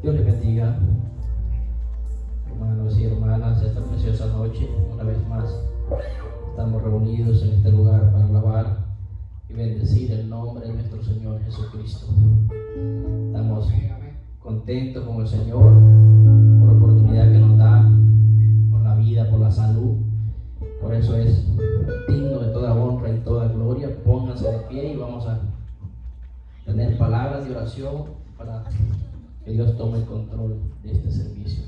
Dios les bendiga, hermanos y hermanas, esta preciosa noche. Una vez más estamos reunidos en este lugar para alabar y bendecir el nombre de nuestro Señor Jesucristo. Estamos contentos con el Señor por la oportunidad que nos da, por la vida, por la salud. Por eso es digno de toda honra y toda gloria. Pónganse de pie y vamos a tener palabras de oración para que Dios tome el control de este servicio.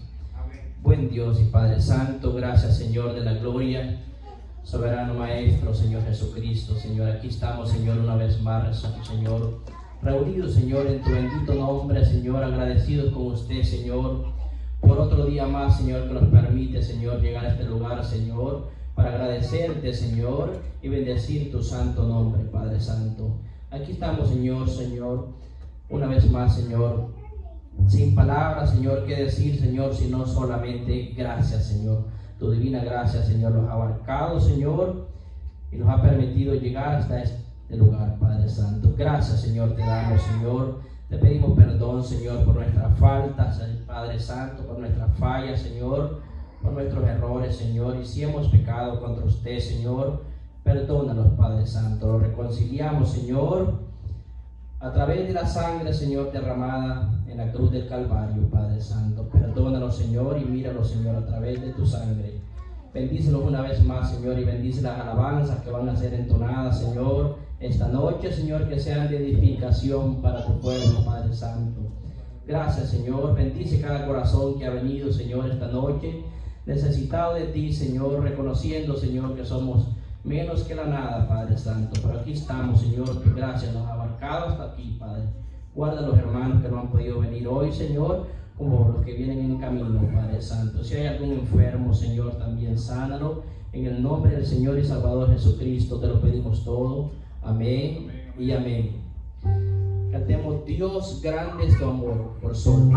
Buen Dios y Padre Santo, gracias Señor de la gloria, soberano Maestro, Señor Jesucristo. Señor, aquí estamos, Señor, una vez más, Señor, reunidos, Señor, en tu bendito nombre, Señor, agradecidos con usted, Señor, por otro día más, Señor, que nos permite, Señor, llegar a este lugar, Señor, para agradecerte, Señor, y bendecir tu santo nombre, Padre Santo. Aquí estamos, Señor, una vez más, Señor, sin palabras, Señor, qué decir, Señor, sino solamente gracias, Señor. Tu divina gracia, Señor, nos ha abarcado, Señor, y nos ha permitido llegar hasta este lugar, Padre Santo. Gracias, Señor, te damos, Señor. Te pedimos perdón, Señor, por nuestras faltas, Padre Santo, por nuestras fallas, Señor, por nuestros errores, Señor. Y si hemos pecado contra usted, Señor, perdónanos, Padre Santo. Lo reconciliamos, Señor, a través de la sangre, Señor, derramada en la cruz del Calvario, Padre Santo. Perdónanos, Señor, y míralos, Señor, a través de tu sangre. Bendícelos una vez más, Señor, y bendice las alabanzas que van a ser entonadas, Señor, esta noche, Señor, que sean de edificación para tu pueblo, Padre Santo. Gracias, Señor. Bendice cada corazón que ha venido, Señor, esta noche, necesitado de ti, Señor, reconociendo, Señor, que somos menos que la nada, Padre Santo. Pero aquí estamos, Señor, que gracias nos ha abarcado hasta aquí, Padre. Guarda a los hermanos que no han podido venir hoy, Señor, como los que vienen en camino, Padre Santo. Si hay algún enfermo, Señor, también sánalo. En el nombre del Señor y Salvador Jesucristo te lo pedimos todo. Amén y amén. Cantemos Dios grande es tu amor por sol.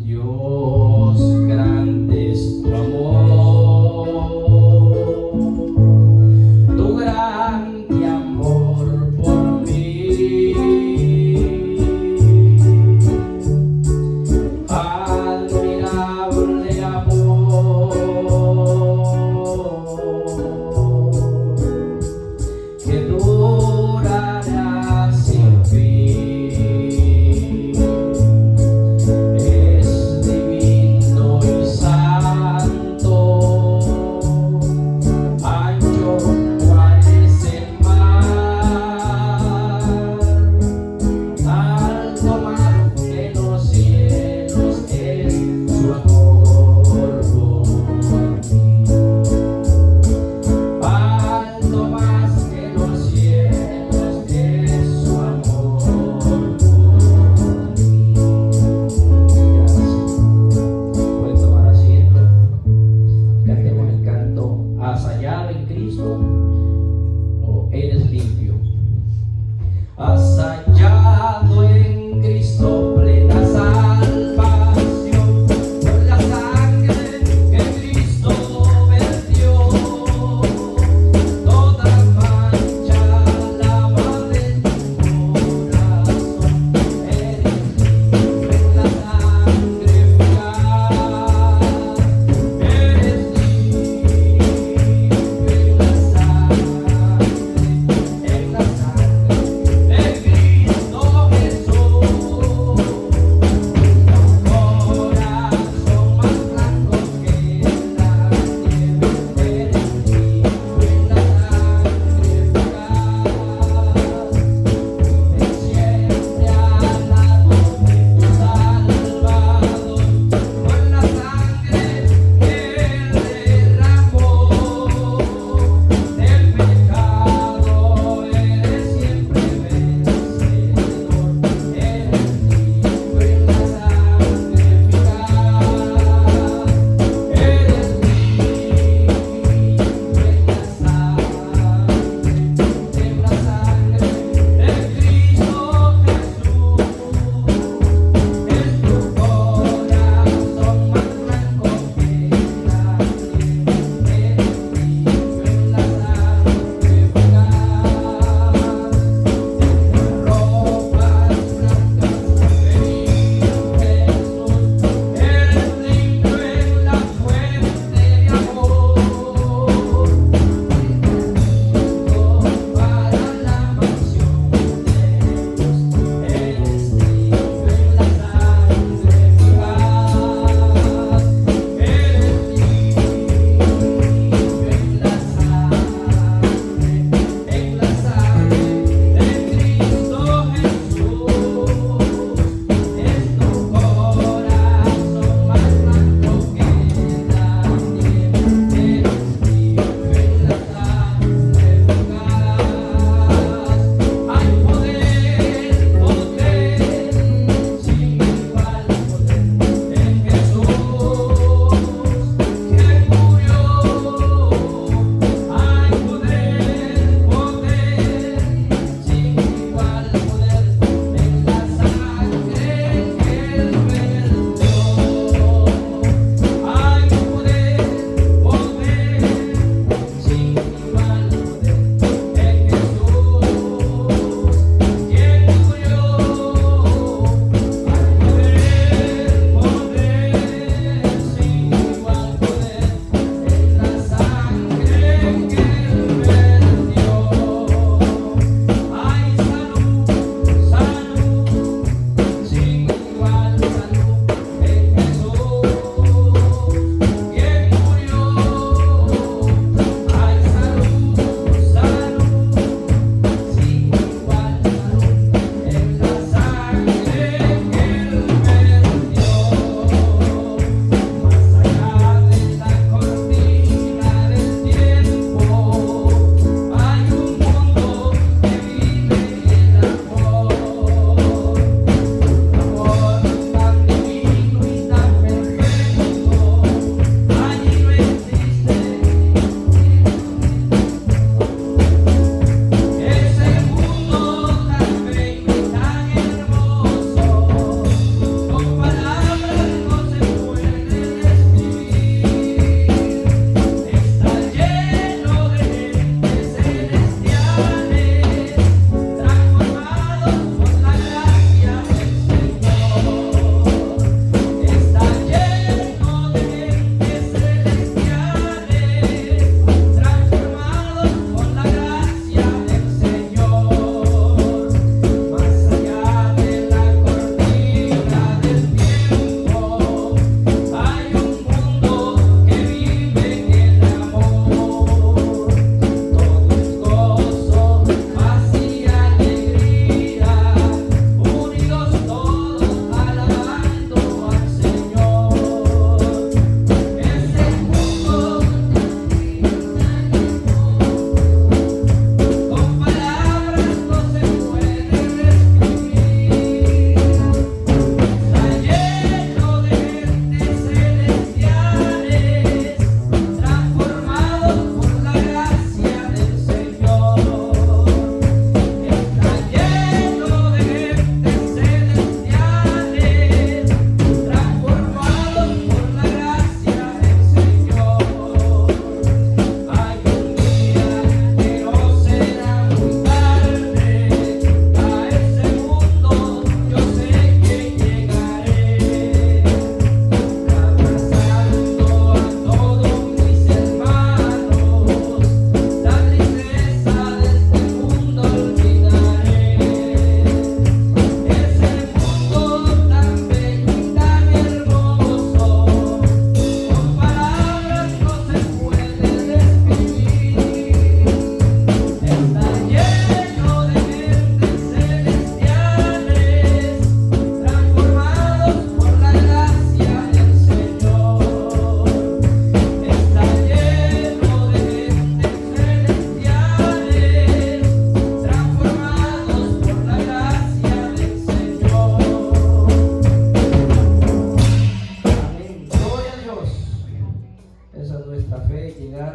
Dios grande es tu amor, tu grande amor por mí, admirable amor.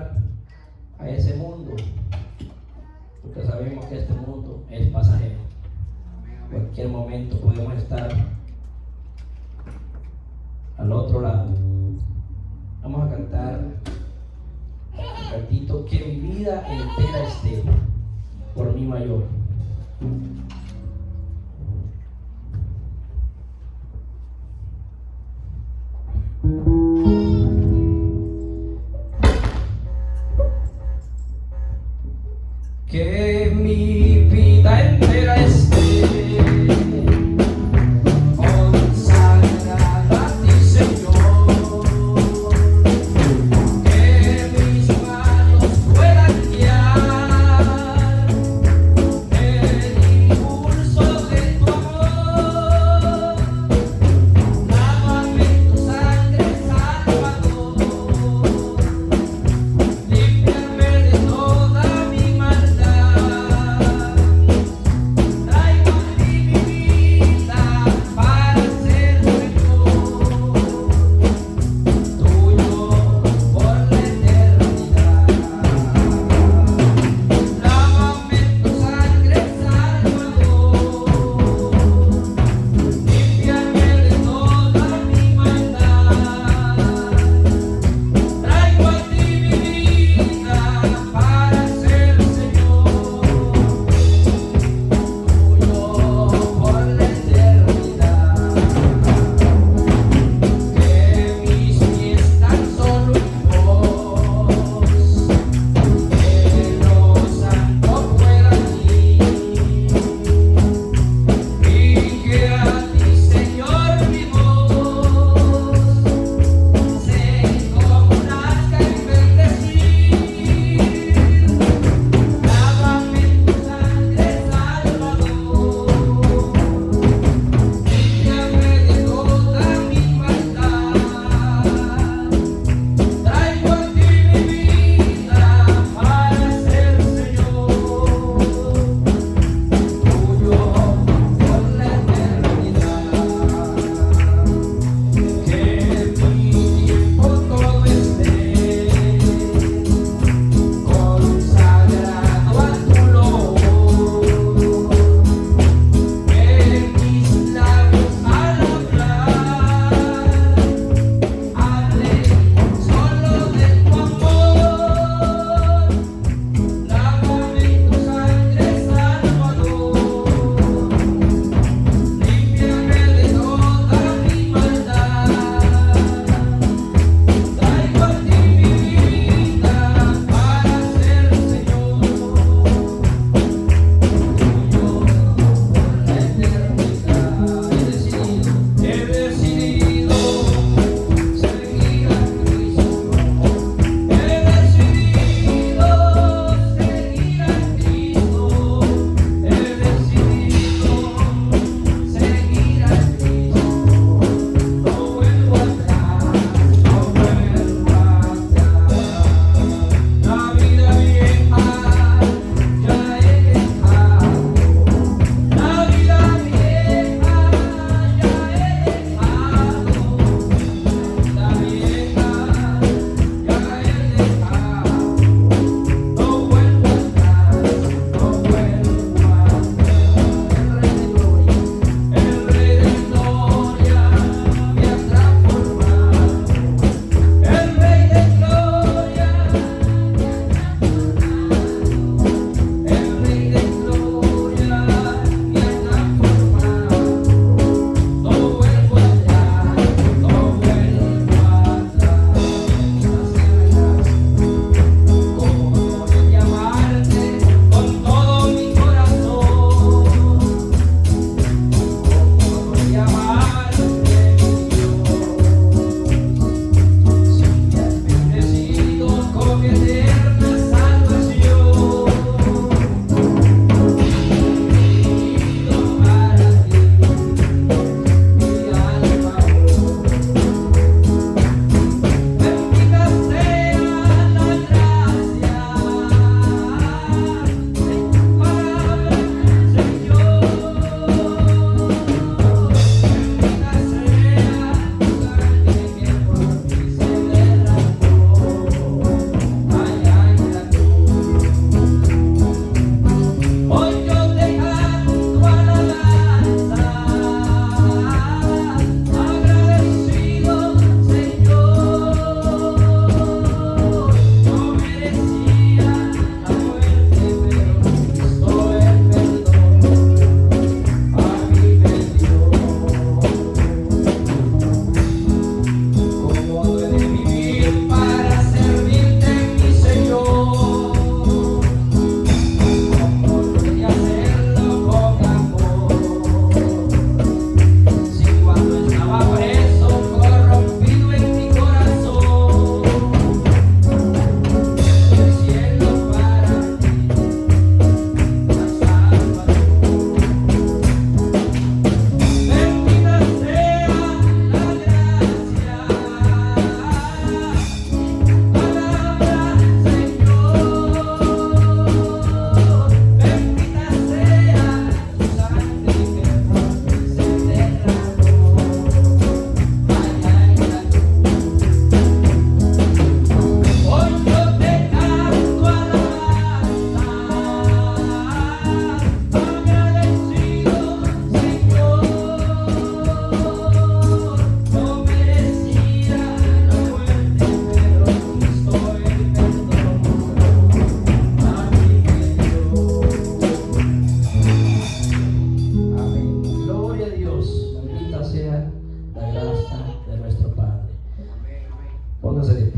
aferrar a ese mundo, porque sabemos que este mundo es pasajero. En cualquier momento podemos estar al otro lado. Vamos a cantar un cantito: que mi vida entera esté por mi mayor. Que mi vida entera esté consagrada a ti, Señor. Que mis manos puedan guiar el impulso de tu amor. Lávame en tu sangre,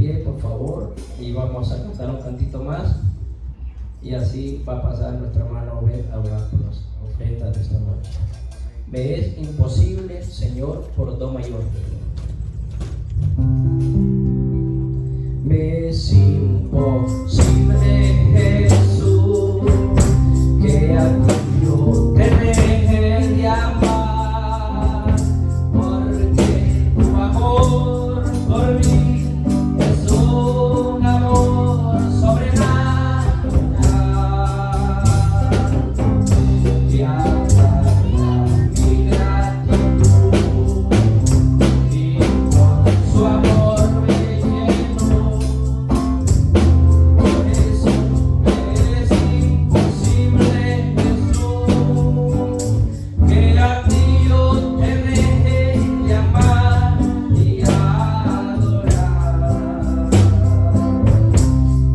pie, por favor, y vamos a cantar un cantito más. Y así va a pasar nuestra hermano Obed a orar por las ofrendas de esta noche. Me es imposible, Señor, por do mayor. Me es imposible, Jesús, que a ti yo te deje de amar, porque tu amor por mí es un amor sobrenatural. Y agarra mi gratitud y con su amor me llenó. Por eso me es imposible, Jesús, que a ti yo te deje de amar y adorar.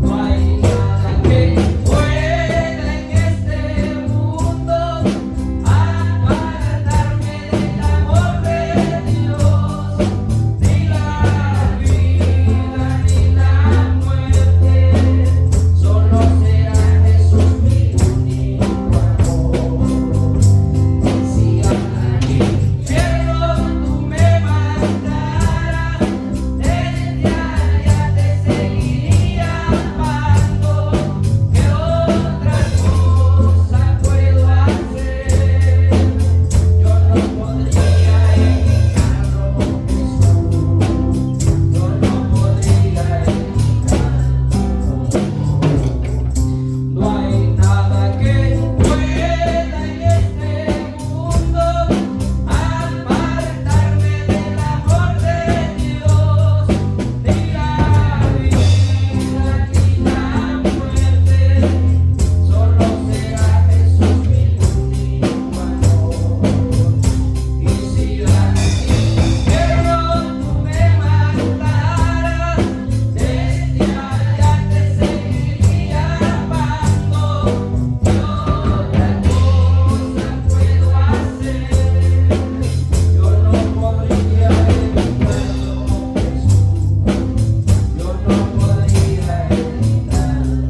No hay nada que pueda en este mundo apartarme del amor de Dios, ni la vida ni la muerte, solo será Jesús mi único amor. Y si al infierno tú me mandaras, desde allá te seguiría amando. ¿Qué otra cosa puedo hacer? Yo no podría evitarlo, Jesús. Yo no podría evitarlo. No hay nada que pueda en este mundo apartarme del amor de Dios, ni la vida ni la muerte, solo será Jesús mi único amor. Y si al infierno tú me mandaras, desde allá te seguiría amando. ¿Qué otra cosa puedo hacer? Yo no podría evitarlo, Jesús. Yo no podría evitarlo.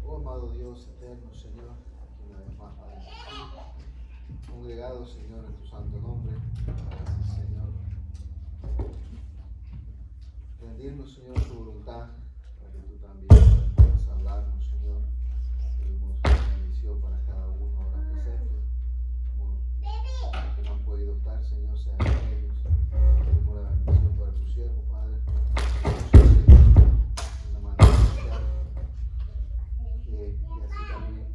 Oh amado Dios eterno, Señor, aquí una vez más, Padre, congregado, Señor, en tu santo nombre. Gracias, Señor. Rendirnos, Señor, tu voluntad, para que tú también puedas hablarnos, Señor. Pedimos una bendición para cada uno ahora presente. Como los que no han podido estar, Señor, sean ellos. Pedimos la bendición para tu siervo, Padre. De una manera especial. Y así también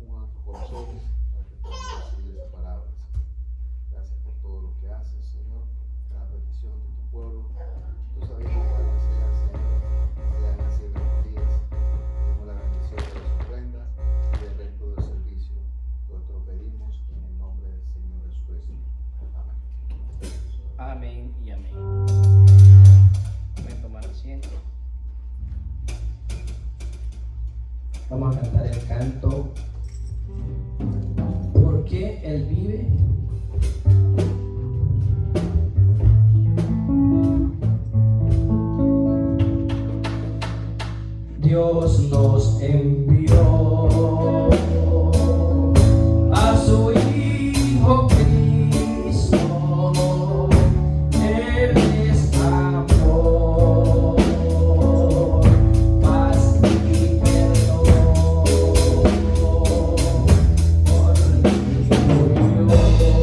uno a tus corazones para que podamos recibir esa palabra. Gracias por todo lo que haces, Señor, cada petición de tu pueblo. Tú sabes que cuáles sean, Señor, sean haciendo los días. Pedimos la bendición de las ofrendas y del resto del servicio. Todo esto lo pedimos en el nombre del Señor Jesucristo. Amén. Amén y amén. Pueden tomar asiento. Vamos a cantar el canto ¿Por qué Él vive? Dios nos envió a su Hijo Cristo. Él es amor, paz y perdón. Por mí murió.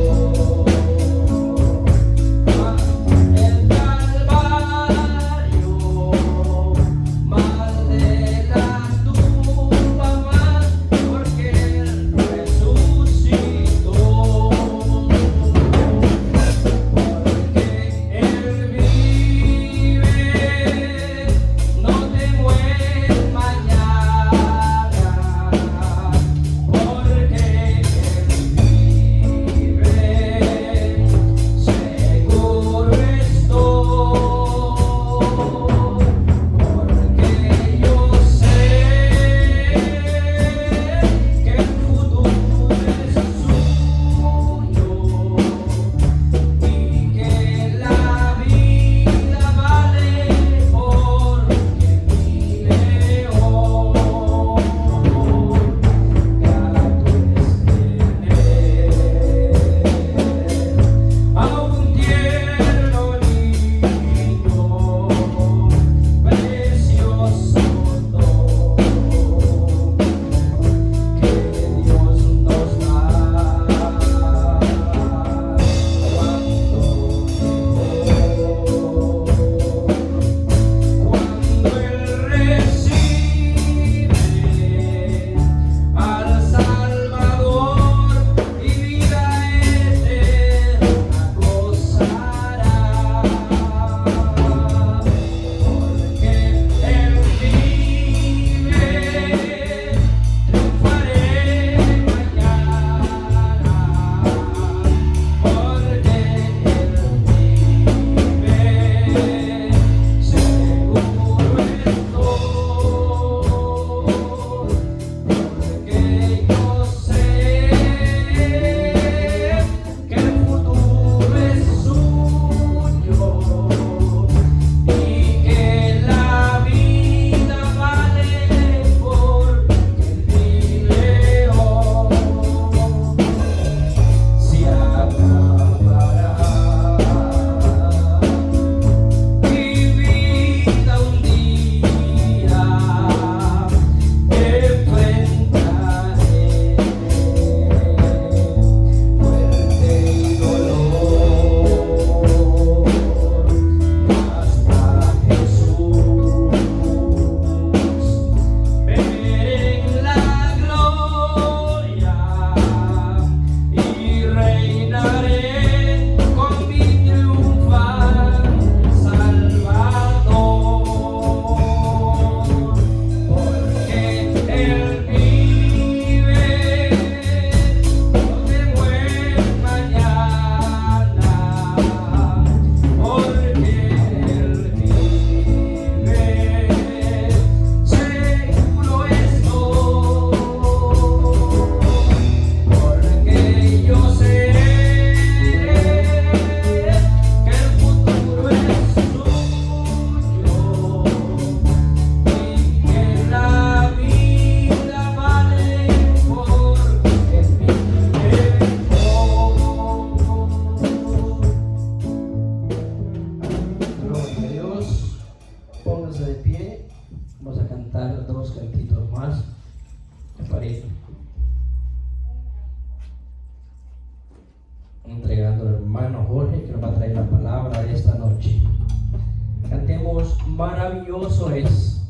Maravilloso es.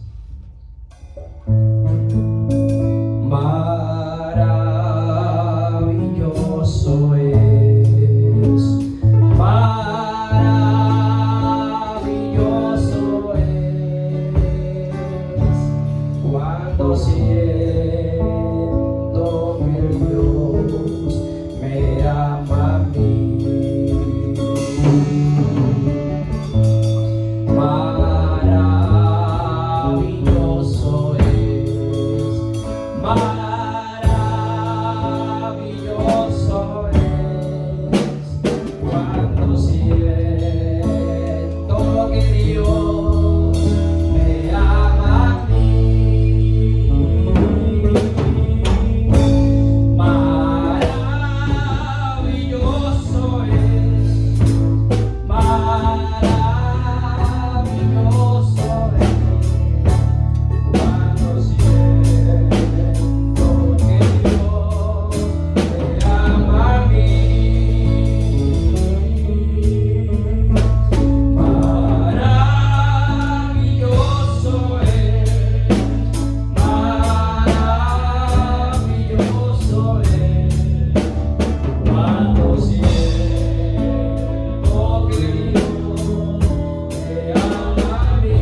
Maravilloso es. Maravilloso es. Cuando siento que Dios me ama a mí. Maravilloso es, maravilloso es, cuando siento que Dios me ama a mí. Maravilloso es, maravilloso es, cuando siento que Dios me ama a mí. Maravilloso es, maravilloso es, cuando siento que Dios me ama a mí.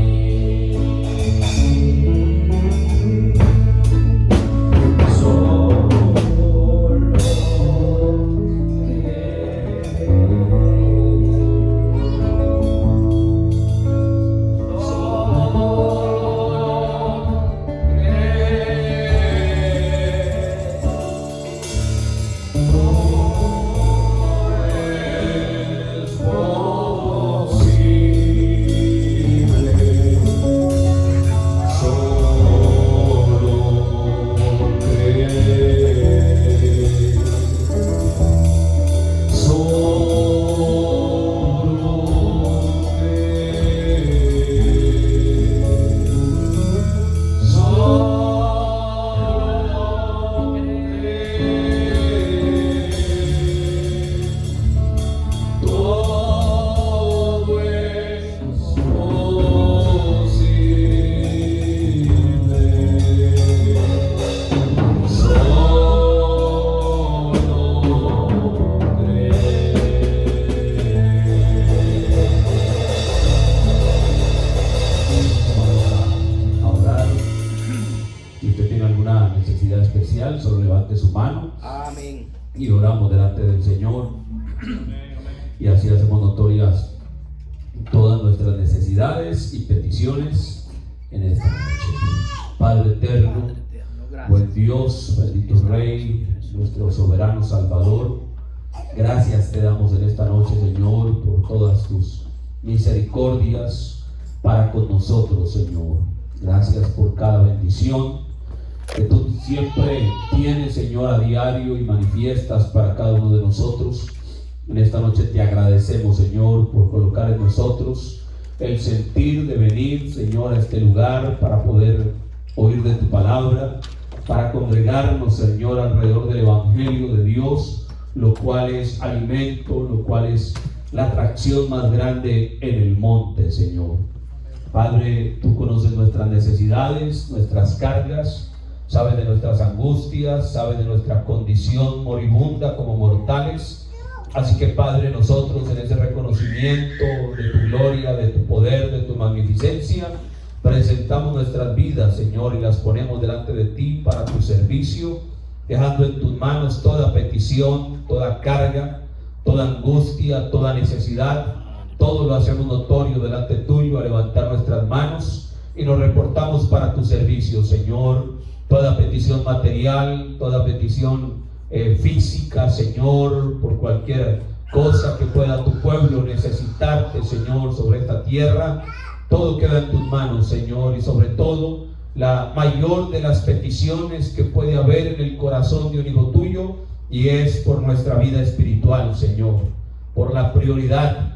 Solo levante su mano. Amén. Y oramos delante del Señor. Y así hacemos notorias todas nuestras necesidades y peticiones en esta noche. Padre eterno, buen Dios, bendito Rey, nuestro soberano Salvador, gracias te damos en esta noche, Señor, por todas tus misericordias para con nosotros, Señor. Gracias por cada bendición que tú siempre tienes, Señor, a diario y manifiestas para cada uno de nosotros. En esta noche te agradecemos, Señor, por colocar en nosotros el sentir de venir, Señor, a este lugar para poder oír de tu palabra, para congregarnos, Señor, alrededor del Evangelio de Dios, lo cual es alimento, lo cual es la atracción más grande en el monte, Señor. Padre, tú conoces nuestras necesidades, nuestras cargas, sabes de nuestras angustias, sabes de nuestra condición moribunda como mortales. Así que, Padre, nosotros en ese reconocimiento de tu gloria, de tu poder, de tu magnificencia, presentamos nuestras vidas, Señor, y las ponemos delante de ti para tu servicio, dejando en tus manos toda petición, toda carga, toda angustia, toda necesidad. Todo lo hacemos notorio delante tuyo, a levantar nuestras manos y nos reportamos para tu servicio, Señor. Toda petición material, toda petición física, Señor, por cualquier cosa que pueda tu pueblo necesitarte, Señor, sobre esta tierra, todo queda en tus manos, Señor, y sobre todo la mayor de las peticiones que puede haber en el corazón de un hijo tuyo, y es por nuestra vida espiritual, Señor, por la prioridad,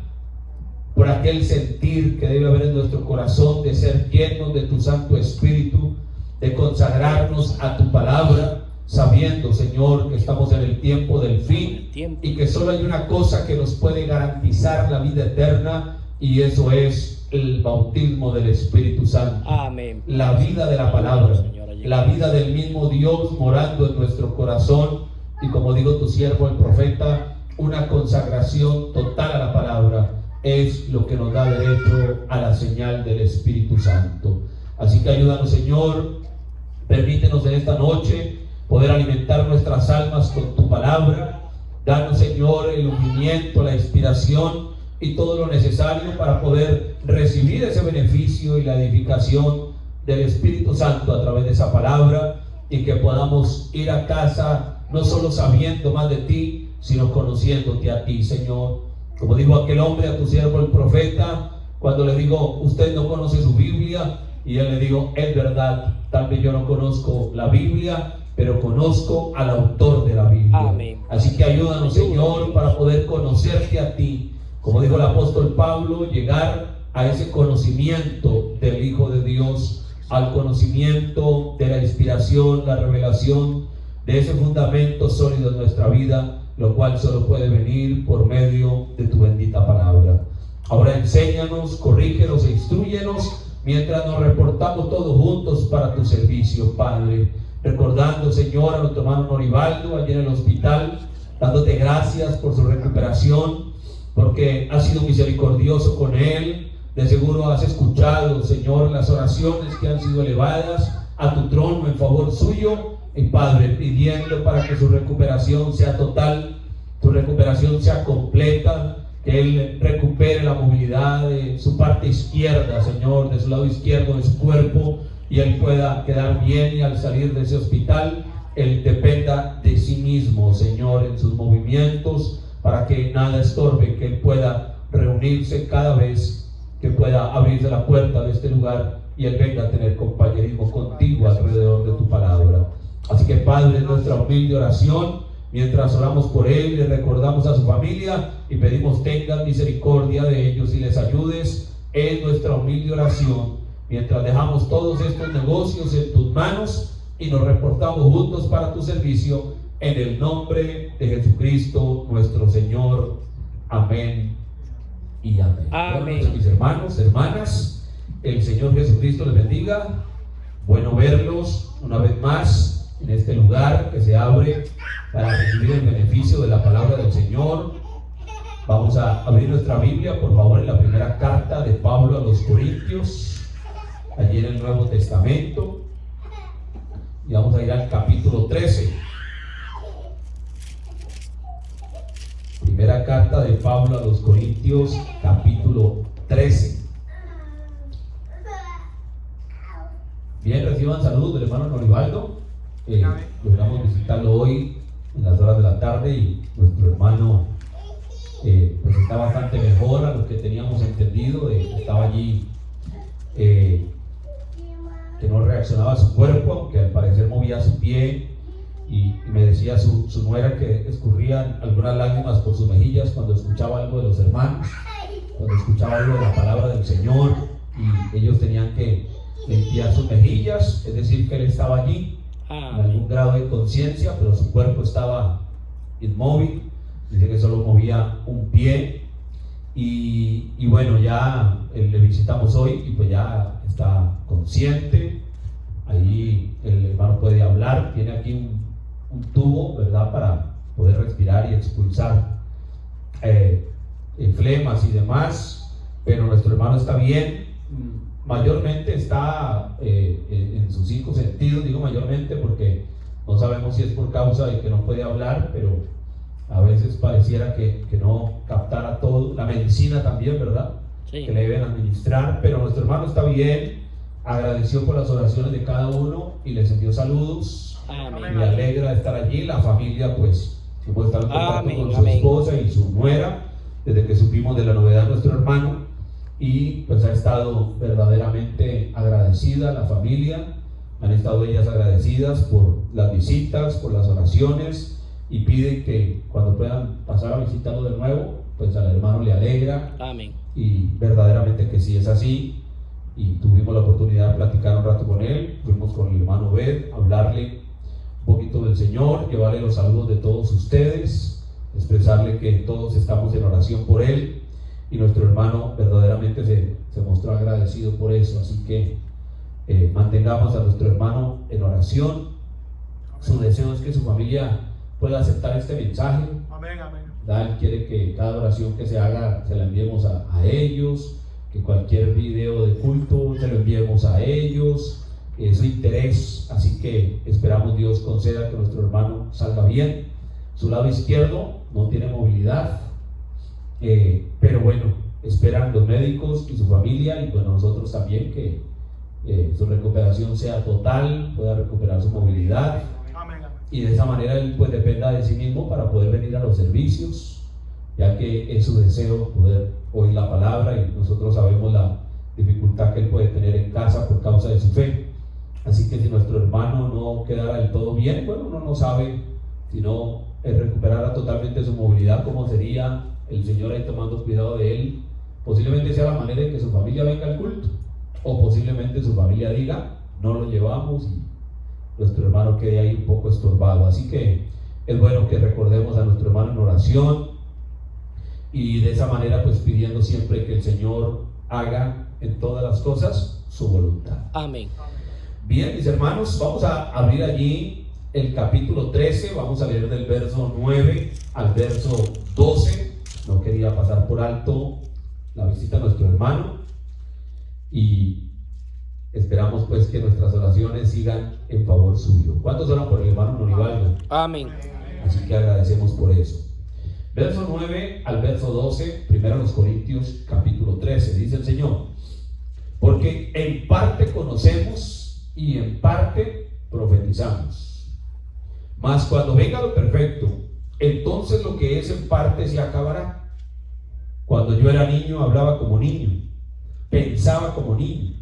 por aquel sentir que debe haber en nuestro corazón de ser llenos de tu Santo Espíritu, de consagrarnos a tu palabra, sabiendo, Señor, que estamos en el tiempo del fin y que solo hay una cosa que nos puede garantizar la vida eterna, y eso es el bautismo del Espíritu Santo. Amén. La vida de la palabra, la vida del mismo Dios morando en nuestro corazón, y como digo tu siervo el profeta, una consagración total a la palabra es lo que nos da derecho a la señal del Espíritu Santo. Así que ayúdanos, Señor, permítenos en esta noche poder alimentar nuestras almas con tu palabra. Danos, Señor, el ungimiento, la inspiración y todo lo necesario para poder recibir ese beneficio y la edificación del Espíritu Santo a través de esa palabra, y que podamos ir a casa no solo sabiendo más de ti, sino conociéndote a ti, Señor. Como dijo aquel hombre a tu siervo el profeta, cuando le digo, usted no conoce su Biblia, y él le digo, es verdad, tal vez yo no conozco la Biblia, pero conozco al autor de la Biblia. Amén. Así que ayúdanos, Señor, para poder conocerte a ti. Como dijo el apóstol Pablo, llegar a ese conocimiento del Hijo de Dios, al conocimiento de la inspiración, la revelación de ese fundamento sólido en nuestra vida, lo cual solo puede venir por medio de tu bendita palabra. Ahora enséñanos, corrígenos e instrúyenos mientras nos reportamos todos juntos para tu servicio, Padre. Recordando, Señor, a nuestro hermano Noribaldo allí en el hospital, dándote gracias por su recuperación, porque has sido misericordioso con él. De seguro has escuchado, Señor, las oraciones que han sido elevadas a tu trono en favor suyo, y Padre, pidiendo para que su recuperación sea total, tu recuperación sea completa, que él recupere la movilidad de su parte izquierda, Señor, de su lado izquierdo de su cuerpo, y él pueda quedar bien, y al salir de ese hospital él dependa de sí mismo, Señor, en sus movimientos, para que nada estorbe, que él pueda reunirse cada vez que pueda abrirse la puerta de este lugar, y él venga a tener compañerismo contigo alrededor de tu palabra. Así que, Padre, nuestra humilde oración, mientras oramos por él, le recordamos a su familia y pedimos tengas misericordia de ellos y les ayudes en nuestra humilde oración, mientras dejamos todos estos negocios en tus manos y nos reportamos juntos para tu servicio, en el nombre de Jesucristo nuestro Señor. Amén y amén. Amén. Bueno, mis hermanos, hermanas, el Señor Jesucristo les bendiga. Bueno verlos una vez más en este lugar que se abre para recibir el beneficio de la palabra del Señor. Vamos a abrir nuestra Biblia, por favor, en la primera carta de Pablo a los Corintios, allí en el Nuevo Testamento, y vamos a ir al capítulo 13. Primera carta de Pablo a los Corintios, capítulo 13. Bien, reciban saludos del hermano Noribaldo. Logramos visitarlo hoy en las horas de la tarde, y nuestro hermano pues está bastante mejor a lo que teníamos entendido. Estaba allí que no reaccionaba a su cuerpo, aunque al parecer movía su pie, y me decía su nuera que escurrían algunas lágrimas por sus mejillas cuando escuchaba algo de los hermanos, cuando escuchaba algo de la palabra del Señor, y ellos tenían que limpiar sus mejillas, es decir, que él estaba allí en algún grado de conciencia, pero su cuerpo estaba inmóvil. Dice que solo movía un pie, y bueno, ya le visitamos hoy y pues ya está consciente. Ahí el hermano puede hablar, tiene aquí un tubo, ¿verdad?, para poder respirar y expulsar flemas y demás, pero nuestro hermano está bien. Mayormente está en sus 5 sentidos. Digo mayormente porque no sabemos si es por causa de que no puede hablar, pero a veces pareciera que no captara todo. La medicina también, ¿verdad? Sí. Que le deben administrar, pero nuestro hermano está bien. Agradeció por las oraciones de cada uno y les envió saludos. Amén. Me alegra estar allí. La familia, pues, puede estar en contacto con su esposa y su nuera desde que supimos de la novedad de nuestro hermano. Y pues ha estado verdaderamente agradecida la familia, han estado ellas agradecidas por las visitas, por las oraciones, y piden que cuando puedan pasar a visitarlo de nuevo, pues al hermano le alegra. Amén. Y verdaderamente que sí es así, y tuvimos la oportunidad de platicar un rato con él. Fuimos con el hermano Bed a hablarle un poquito del Señor, llevarle los saludos de todos ustedes, expresarle que todos estamos en oración por él. y nuestro hermano verdaderamente se mostró agradecido por eso. Así que mantengamos a nuestro hermano en oración. Su deseo es que su familia pueda aceptar este mensaje. Amén, amén. Él quiere que cada oración que se haga se la enviemos a ellos, que cualquier video de culto se lo enviemos a ellos. Es su interés, así que esperamos Dios conceda que nuestro hermano salga bien. Su lado izquierdo no tiene movilidad, pero bueno, esperan los médicos y su familia, y bueno, nosotros también, que su recuperación sea total, pueda recuperar su movilidad, y de esa manera él pues dependa de sí mismo para poder venir a los servicios, ya que es su deseo poder oír la palabra, y nosotros sabemos la dificultad que él puede tener en casa por causa de su fe. Así que si nuestro hermano no quedara del todo bien, bueno, uno no sabe, si no recuperara totalmente su movilidad, cómo sería el Señor ahí tomando cuidado de él. Posiblemente sea la manera en que su familia venga al culto, o posiblemente su familia diga, no lo llevamos, y nuestro hermano quede ahí un poco estorbado. Así que es bueno que recordemos a nuestro hermano en oración, y de esa manera pues pidiendo siempre que el Señor haga en todas las cosas su voluntad. Amén. Bien, mis hermanos, vamos a abrir allí el capítulo 13, vamos a leer del verso 9 al verso 12. No quería pasar por alto la visita a nuestro hermano, y esperamos pues que nuestras oraciones sigan en favor suyo. ¿Cuántos oran por el hermano Norivaldo? Amén. Así que agradecemos por eso. Verso 9 al verso 12, 1 Corintios capítulo 13, dice el Señor: porque en parte conocemos y en parte profetizamos, mas cuando venga lo perfecto, entonces lo que es en parte se acabará. Cuando yo era niño hablaba como niño, pensaba como niño,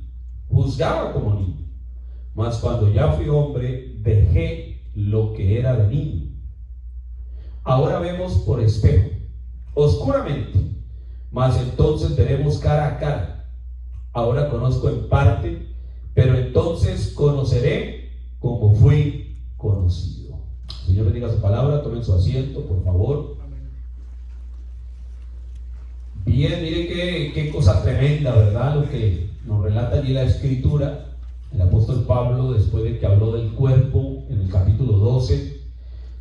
juzgaba como niño, mas cuando ya fui hombre dejé lo que era de niño. Ahora vemos por espejo, oscuramente, mas entonces veremos cara a cara. Ahora conozco en parte, pero entonces conoceré como fui conocido. Señor bendiga su palabra, tomen su asiento, por favor. Bien, mire qué cosa tremenda, ¿verdad? Lo que nos relata allí la Escritura. El apóstol Pablo, después de que habló del cuerpo en el capítulo 12,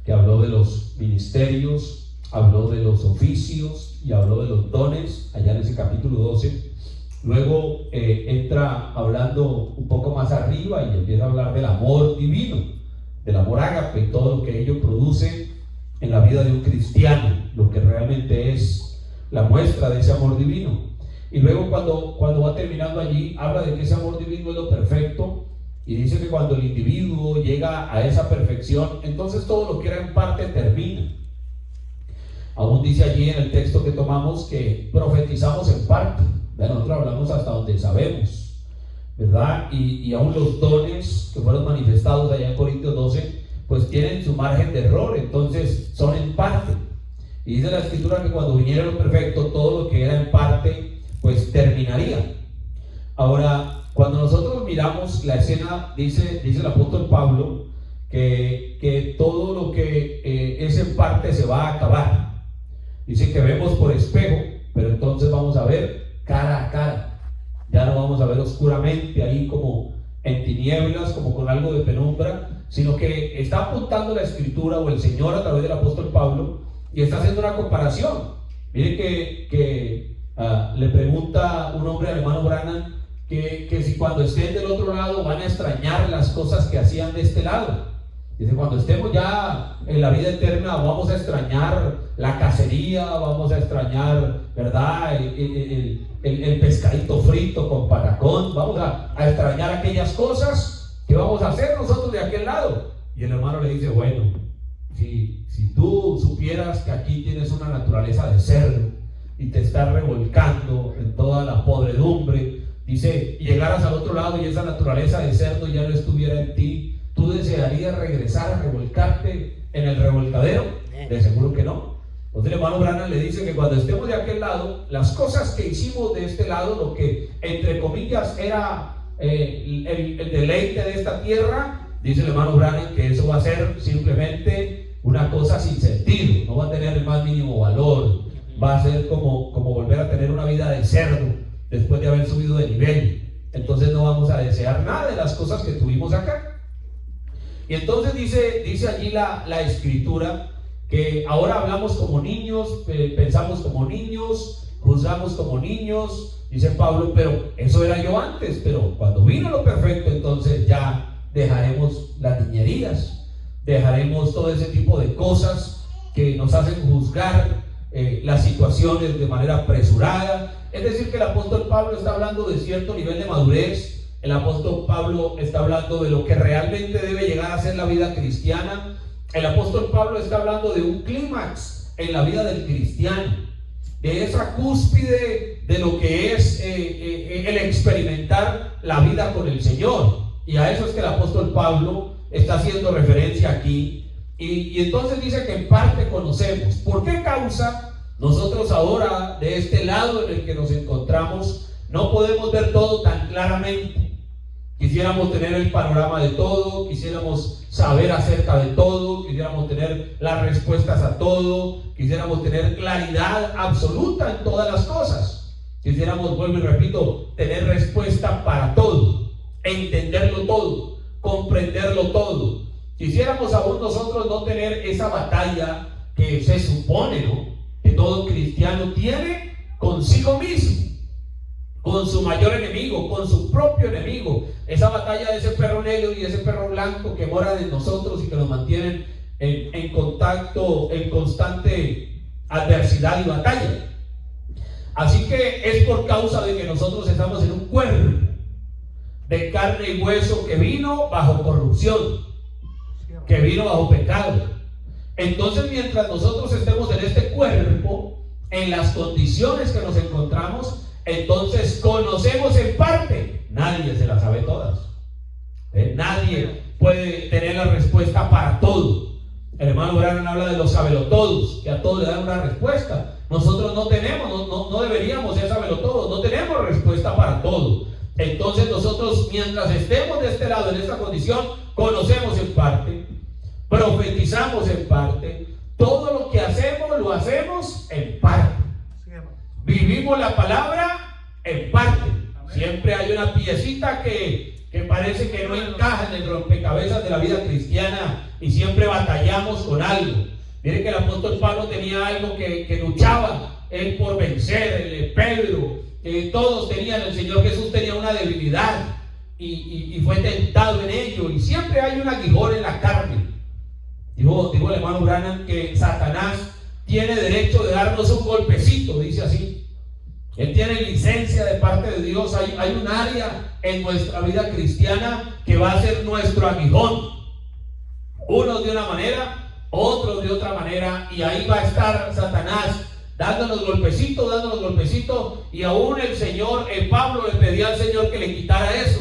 que habló de los ministerios, habló de los oficios y habló de los dones, allá en ese capítulo 12, luego entra hablando un poco más arriba y empieza a hablar del amor divino, del amor ágape y todo lo que ello produce en la vida de un cristiano, lo que realmente es la muestra de ese amor divino. Y luego cuando va terminando allí, habla de que ese amor divino es lo perfecto, y dice que cuando el individuo llega a esa perfección, entonces todo lo que era en parte termina. Aún dice allí en el texto que tomamos que profetizamos en parte. Nosotros hablamos hasta donde sabemos, ¿verdad? Y aún los dones que fueron manifestados allá en Corintios 12, pues tienen su margen de error, entonces son en parte. Y dice la Escritura que cuando viniera lo perfecto, todo lo que era en parte, pues terminaría. Ahora, cuando nosotros miramos la escena, dice el apóstol Pablo que todo lo que es en parte se va a acabar. Dice que vemos por espejo, pero entonces vamos a ver cara a cara. Ya no vamos a ver oscuramente ahí como en tinieblas, como con algo de penumbra, sino que está apuntando la Escritura o el Señor a través del apóstol Pablo, y está haciendo una comparación. Miren que le pregunta un hombre al hermano Branham que si cuando estén del otro lado van a extrañar las cosas que hacían de este lado. Dice, cuando estemos ya en la vida eterna vamos a extrañar la cacería, vamos a extrañar, ¿verdad?, el pescadito frito con patacón, vamos a extrañar aquellas cosas que vamos a hacer nosotros de aquel lado. Y el hermano le dice, bueno, si tú supieras que aquí tienes una naturaleza de cerdo y te estás revolcando en toda la podredumbre, dice, y llegaras al otro lado y esa naturaleza de cerdo ya no estuviera en ti, ¿tú desearías regresar a revolcarte en el revolcadero? De seguro que no. Entonces el hermano Branham le dice que cuando estemos de aquel lado, las cosas que hicimos de este lado, lo que entre comillas era el deleite de esta tierra, dice el hermano Branham que eso va a ser simplemente una cosa sin sentido, no va a tener el más mínimo valor, va a ser como volver a tener una vida de cerdo después de haber subido de nivel. Entonces no vamos a desear nada de las cosas que tuvimos acá. Y entonces dice allí la escritura que ahora hablamos como niños, pensamos como niños, juzgamos como niños. Dice Pablo, pero eso era yo antes, pero cuando vino lo perfecto, entonces ya dejaremos las niñerías, dejaremos todo ese tipo de cosas que nos hacen juzgar las situaciones de manera apresurada. Es decir, que el apóstol Pablo está hablando de cierto nivel de madurez. El apóstol Pablo está hablando de lo que realmente debe llegar a ser la vida cristiana. El apóstol Pablo está hablando de un clímax en la vida del cristiano, de esa cúspide de lo que es el experimentar la vida con el Señor. Y a eso es que el apóstol Pablo está haciendo referencia aquí. Y entonces dice que en parte conocemos. ¿Por qué causa nosotros ahora, de este lado en el que nos encontramos, no podemos ver todo tan claramente? Quisiéramos tener el panorama de todo, quisiéramos saber acerca de todo, quisiéramos tener las respuestas a todo, quisiéramos tener claridad absoluta en todas las cosas, quisiéramos, vuelvo y repito, tener respuesta para todo, entenderlo todo, comprenderlo todo. Quisiéramos aún nosotros no tener esa batalla que se supone, ¿no?, que todo cristiano tiene consigo mismo, con su mayor enemigo, con su propio enemigo. Esa batalla de ese perro negro y ese perro blanco que moran en nosotros y que nos mantienen en contacto, en constante adversidad y batalla. Así que es por causa de que nosotros estamos en un cuerpo de carne y hueso que vino bajo corrupción, que vino bajo pecado. Entonces, mientras nosotros estemos en este cuerpo, en las condiciones que nos encontramos, entonces conocemos en parte. Nadie se las sabe todas. Nadie puede tener la respuesta para todo. El hermano Branham habla de los sabelotodos, que a todos le dan una respuesta. Nosotros no tenemos, no deberíamos ser sabelotodos, no tenemos respuesta para todo. Entonces nosotros, mientras estemos de este lado, en esta condición, conocemos en parte, profetizamos en parte, todo lo que hacemos, lo hacemos en parte. Vivimos la palabra en parte. Siempre hay una piecita que parece que no encaja en el rompecabezas de la vida cristiana y siempre batallamos con algo. Miren que el apóstol Pablo tenía algo que luchaba él por vencer, Pedro, todos tenían, el Señor Jesús tenía una debilidad y fue tentado en ello, y siempre hay un aguijón en la carne. Dijo el hermano Branham que Satanás tiene derecho de darnos un golpecito, dice así. Él tiene licencia de parte de Dios. Hay un área en nuestra vida cristiana que va a ser nuestro aguijón. Unos de una manera, otros de otra manera, y ahí va a estar Satanás dándonos golpecitos, y aún el Señor, Pablo le pedía al Señor que le quitara eso,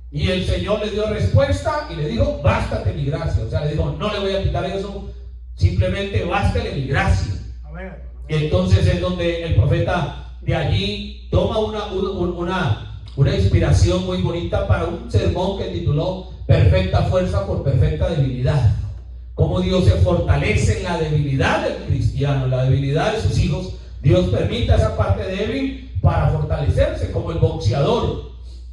y el Señor le dio respuesta y le dijo: bástate mi gracia. O sea, le dijo: no le voy a quitar eso, simplemente bástele mi gracia. Amén. Y entonces es donde el profeta de allí toma una inspiración muy bonita para un sermón que tituló Perfecta fuerza por perfecta debilidad. Cómo Dios se fortalece en la debilidad del cristiano, en la debilidad de sus hijos. Dios permite esa parte débil para fortalecerse, como el boxeador.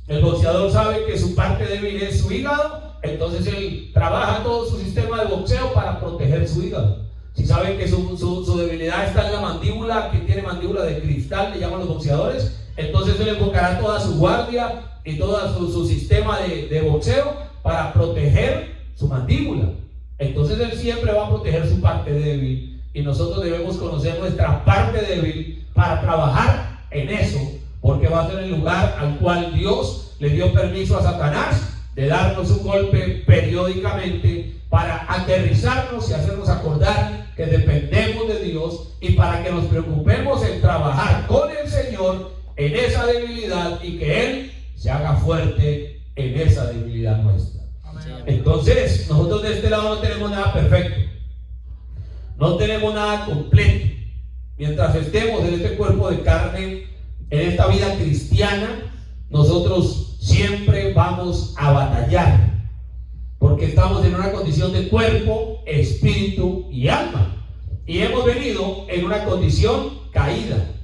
El boxeador sabe que su parte débil es su hígado, entonces él trabaja todo su sistema de boxeo para proteger su hígado. Si saben que su debilidad está en la mandíbula, que tiene mandíbula de cristal, le llaman los boxeadores, entonces él enfocará toda su guardia y todo su sistema de boxeo para proteger su mandíbula. Entonces él siempre va a proteger su parte débil, y nosotros debemos conocer nuestra parte débil para trabajar en eso, porque va a ser el lugar al cual Dios le dio permiso a Satanás de darnos un golpe periódicamente para aterrizarnos y hacernos acordar que dependemos de Dios, y para que nos preocupemos en trabajar con el Señor en esa debilidad y que Él se haga fuerte en esa debilidad nuestra. Amén. Entonces, nosotros de este lado no tenemos nada perfecto, no tenemos nada completo. Mientras estemos en este cuerpo de carne, en esta vida cristiana, nosotros siempre vamos a batallar, porque estamos en una condición de cuerpo, espíritu y alma, y hemos venido en una condición caída.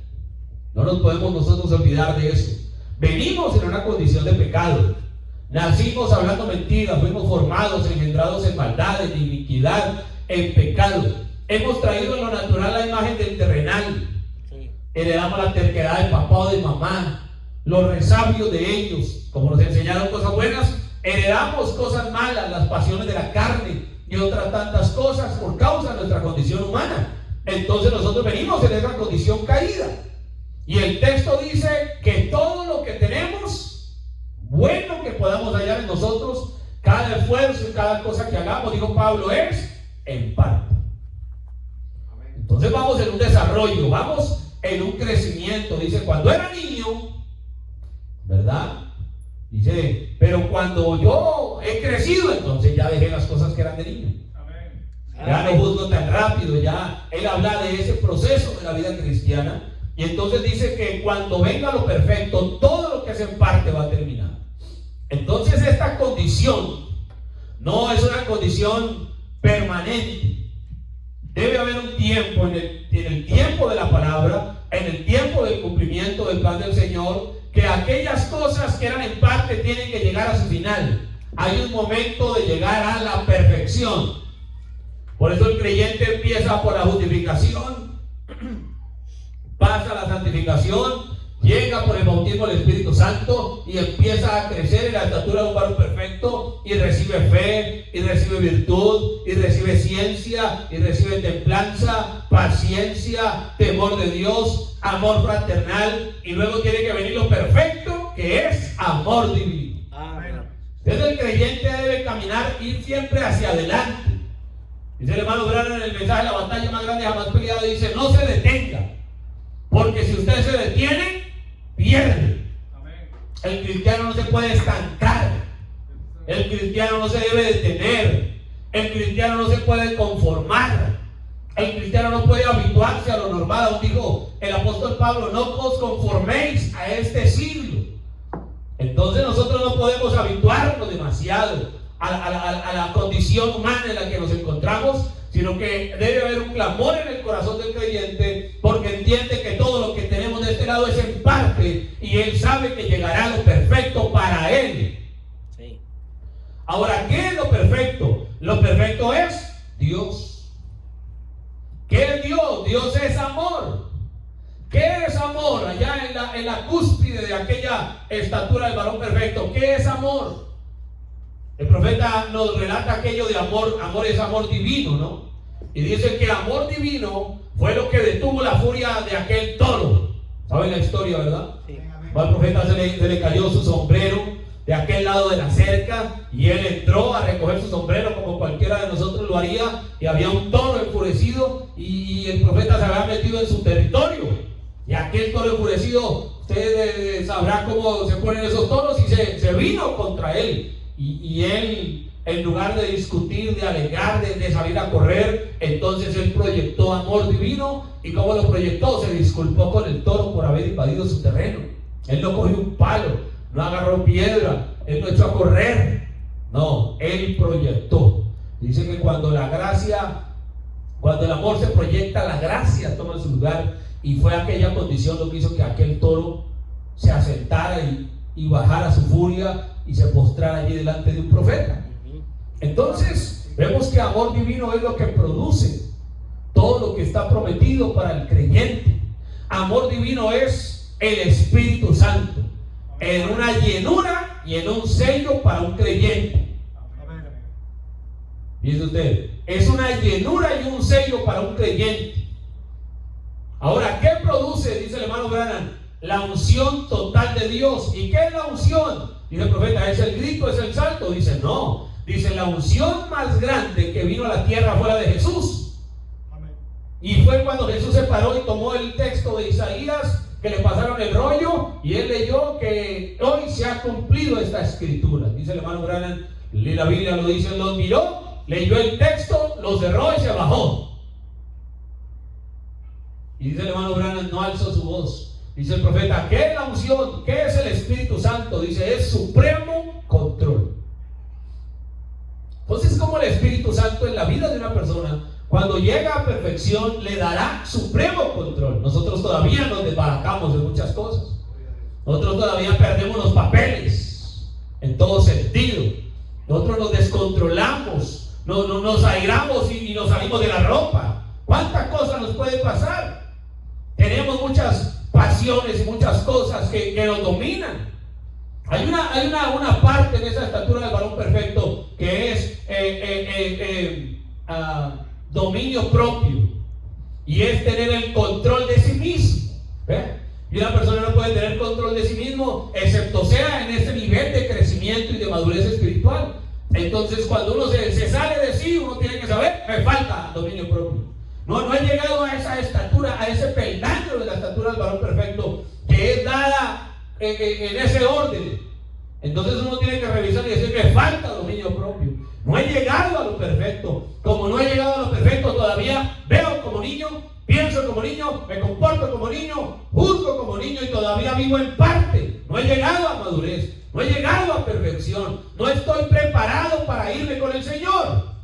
No nos podemos nosotros olvidar de eso. Venimos en una condición de pecado. Nacimos hablando mentiras, fuimos formados, engendrados en maldad, en iniquidad, en pecado. Hemos traído en lo natural la imagen del terrenal. Heredamos la terquedad de papá o de mamá, los resabios de ellos. Como nos enseñaron cosas buenas, heredamos cosas malas, las pasiones de la carne y otras tantas cosas por causa de nuestra condición humana. Entonces nosotros venimos en esa condición caída. Y el texto dice que todo lo que tenemos, bueno que podamos hallar en nosotros, cada esfuerzo y cada cosa que hagamos, dijo Pablo, es en parte. Entonces vamos en un desarrollo, vamos en un crecimiento. Dice, cuando era niño, ¿verdad? Dice, pero cuando yo he crecido, entonces ya dejé las cosas que eran de niño. Ya no juzgo tan rápido, ya él habla de ese proceso de la vida cristiana. Y entonces dice que cuando venga lo perfecto, todo lo que es en parte va a terminar. Entonces esta condición no es una condición permanente. Debe haber un tiempo, en el tiempo de la palabra, en el tiempo del cumplimiento del plan del Señor, que aquellas cosas que eran en parte tienen que llegar a su final. Hay un momento de llegar a la perfección. Por eso el creyente empieza por la justificación, pasa a la santificación, llega por el bautismo del Espíritu Santo y empieza a crecer en la estatura de un varón perfecto, y recibe fe, y recibe virtud, y recibe ciencia, y recibe templanza, paciencia, temor de Dios, amor fraternal, y luego tiene que venir lo perfecto, que es amor divino. Entonces el creyente debe caminar, ir siempre hacia adelante. Dice el hermano Branham en el mensaje, la batalla más grande jamás peleada, dice, no se detenga, porque si usted se detiene, pierde. El cristiano no se puede estancar, el cristiano no se debe detener, el cristiano no se puede conformar, el cristiano no puede habituarse a lo normal. Aún dijo el apóstol Pablo, no os conforméis a este siglo. Entonces nosotros no podemos habituarnos demasiado a la condición humana en la que nos encontramos, sino que debe haber un clamor en el corazón del creyente, porque entiende que todo lo que tenemos de este lado es en parte, y él sabe que llegará lo perfecto para él. Sí. Ahora, ¿qué es lo perfecto? Lo perfecto es Dios. ¿Qué es Dios? Dios es amor. ¿Qué es amor? Allá en la cúspide de aquella estatura del varón perfecto, ¿qué es amor? El profeta nos relata aquello de amor. Amor es amor divino, ¿no? Y dice que amor divino fue lo que detuvo la furia de aquel toro. ¿Saben la historia, verdad? Sí. Al profeta se le cayó su sombrero de aquel lado de la cerca, y él entró a recoger su sombrero como cualquiera de nosotros lo haría, y había un toro enfurecido, y el profeta se había metido en su territorio, y aquel toro enfurecido, usted sabrá cómo se ponen esos toros, y se vino contra él. Y él, en lugar de discutir, de alegar, de salir a correr, entonces él proyectó amor divino. ¿Y cómo lo proyectó? Se disculpó con el toro por haber invadido su terreno. Él no cogió un palo, no agarró piedra, él no echó a correr. No, él proyectó. Dice que cuando el amor se proyecta, la gracia toma su lugar. Y fue aquella condición lo que hizo que aquel toro se asentara y bajara su furia y se postrara allí delante de un profeta. Entonces vemos que amor divino es lo que produce todo lo que está prometido para el creyente. Amor divino es el Espíritu Santo en una llenura y en un sello para un creyente. Fíjese usted, es una llenura y un sello para un creyente. Ahora, ¿qué produce? Dice el hermano Branham, la unción total de Dios. ¿Y qué es la unción? Dice el profeta, ¿es el grito, es el salto? Dice, no. Dice, la unción más grande que vino a la tierra fue la de Jesús. Amén. Y fue cuando Jesús se paró y tomó el texto de Isaías, que le pasaron el rollo, y él leyó que hoy se ha cumplido esta escritura. Dice el hermano Branham, la Biblia lo dice, lo miró, leyó el texto, lo cerró y se bajó. Y dice el hermano Branham, no alzó su voz. Dice el profeta, ¿qué es la unción? ¿Qué es el Espíritu Santo? Dice, es supremo control. Entonces, como el Espíritu Santo en la vida de una persona, cuando llega a perfección, le dará supremo control. Nosotros todavía nos desbaratamos en todavía perdemos los papeles en todo sentido. Nosotros nos descontrolamos, nos airamos y nos salimos de la ropa. ¿Cuántas cosas nos puede pasar? Tenemos muchas pasiones y muchas cosas que nos dominan. Hay una parte en esa estatura del varón perfecto que es dominio propio, y es tener el control de sí mismo. Y una persona no puede tener control de sí mismo excepto sea en ese nivel de crecimiento y de madurez espiritual. Entonces, cuando uno se sale de sí, uno tiene que saber, me falta dominio propio. No he llegado a esa estatura, a ese peldaño de la estatura del varón perfecto que es dada en ese orden. Entonces uno tiene que revisar y decir, me falta dominio propio. No he llegado a lo perfecto. Como no he llegado a lo perfecto todavía, veo como niño, pienso como niño, me comporto como niño, juzgo como niño y todavía vivo en parte. No he llegado a madurez, no he llegado a perfección, no estoy preparado para irme con el Señor.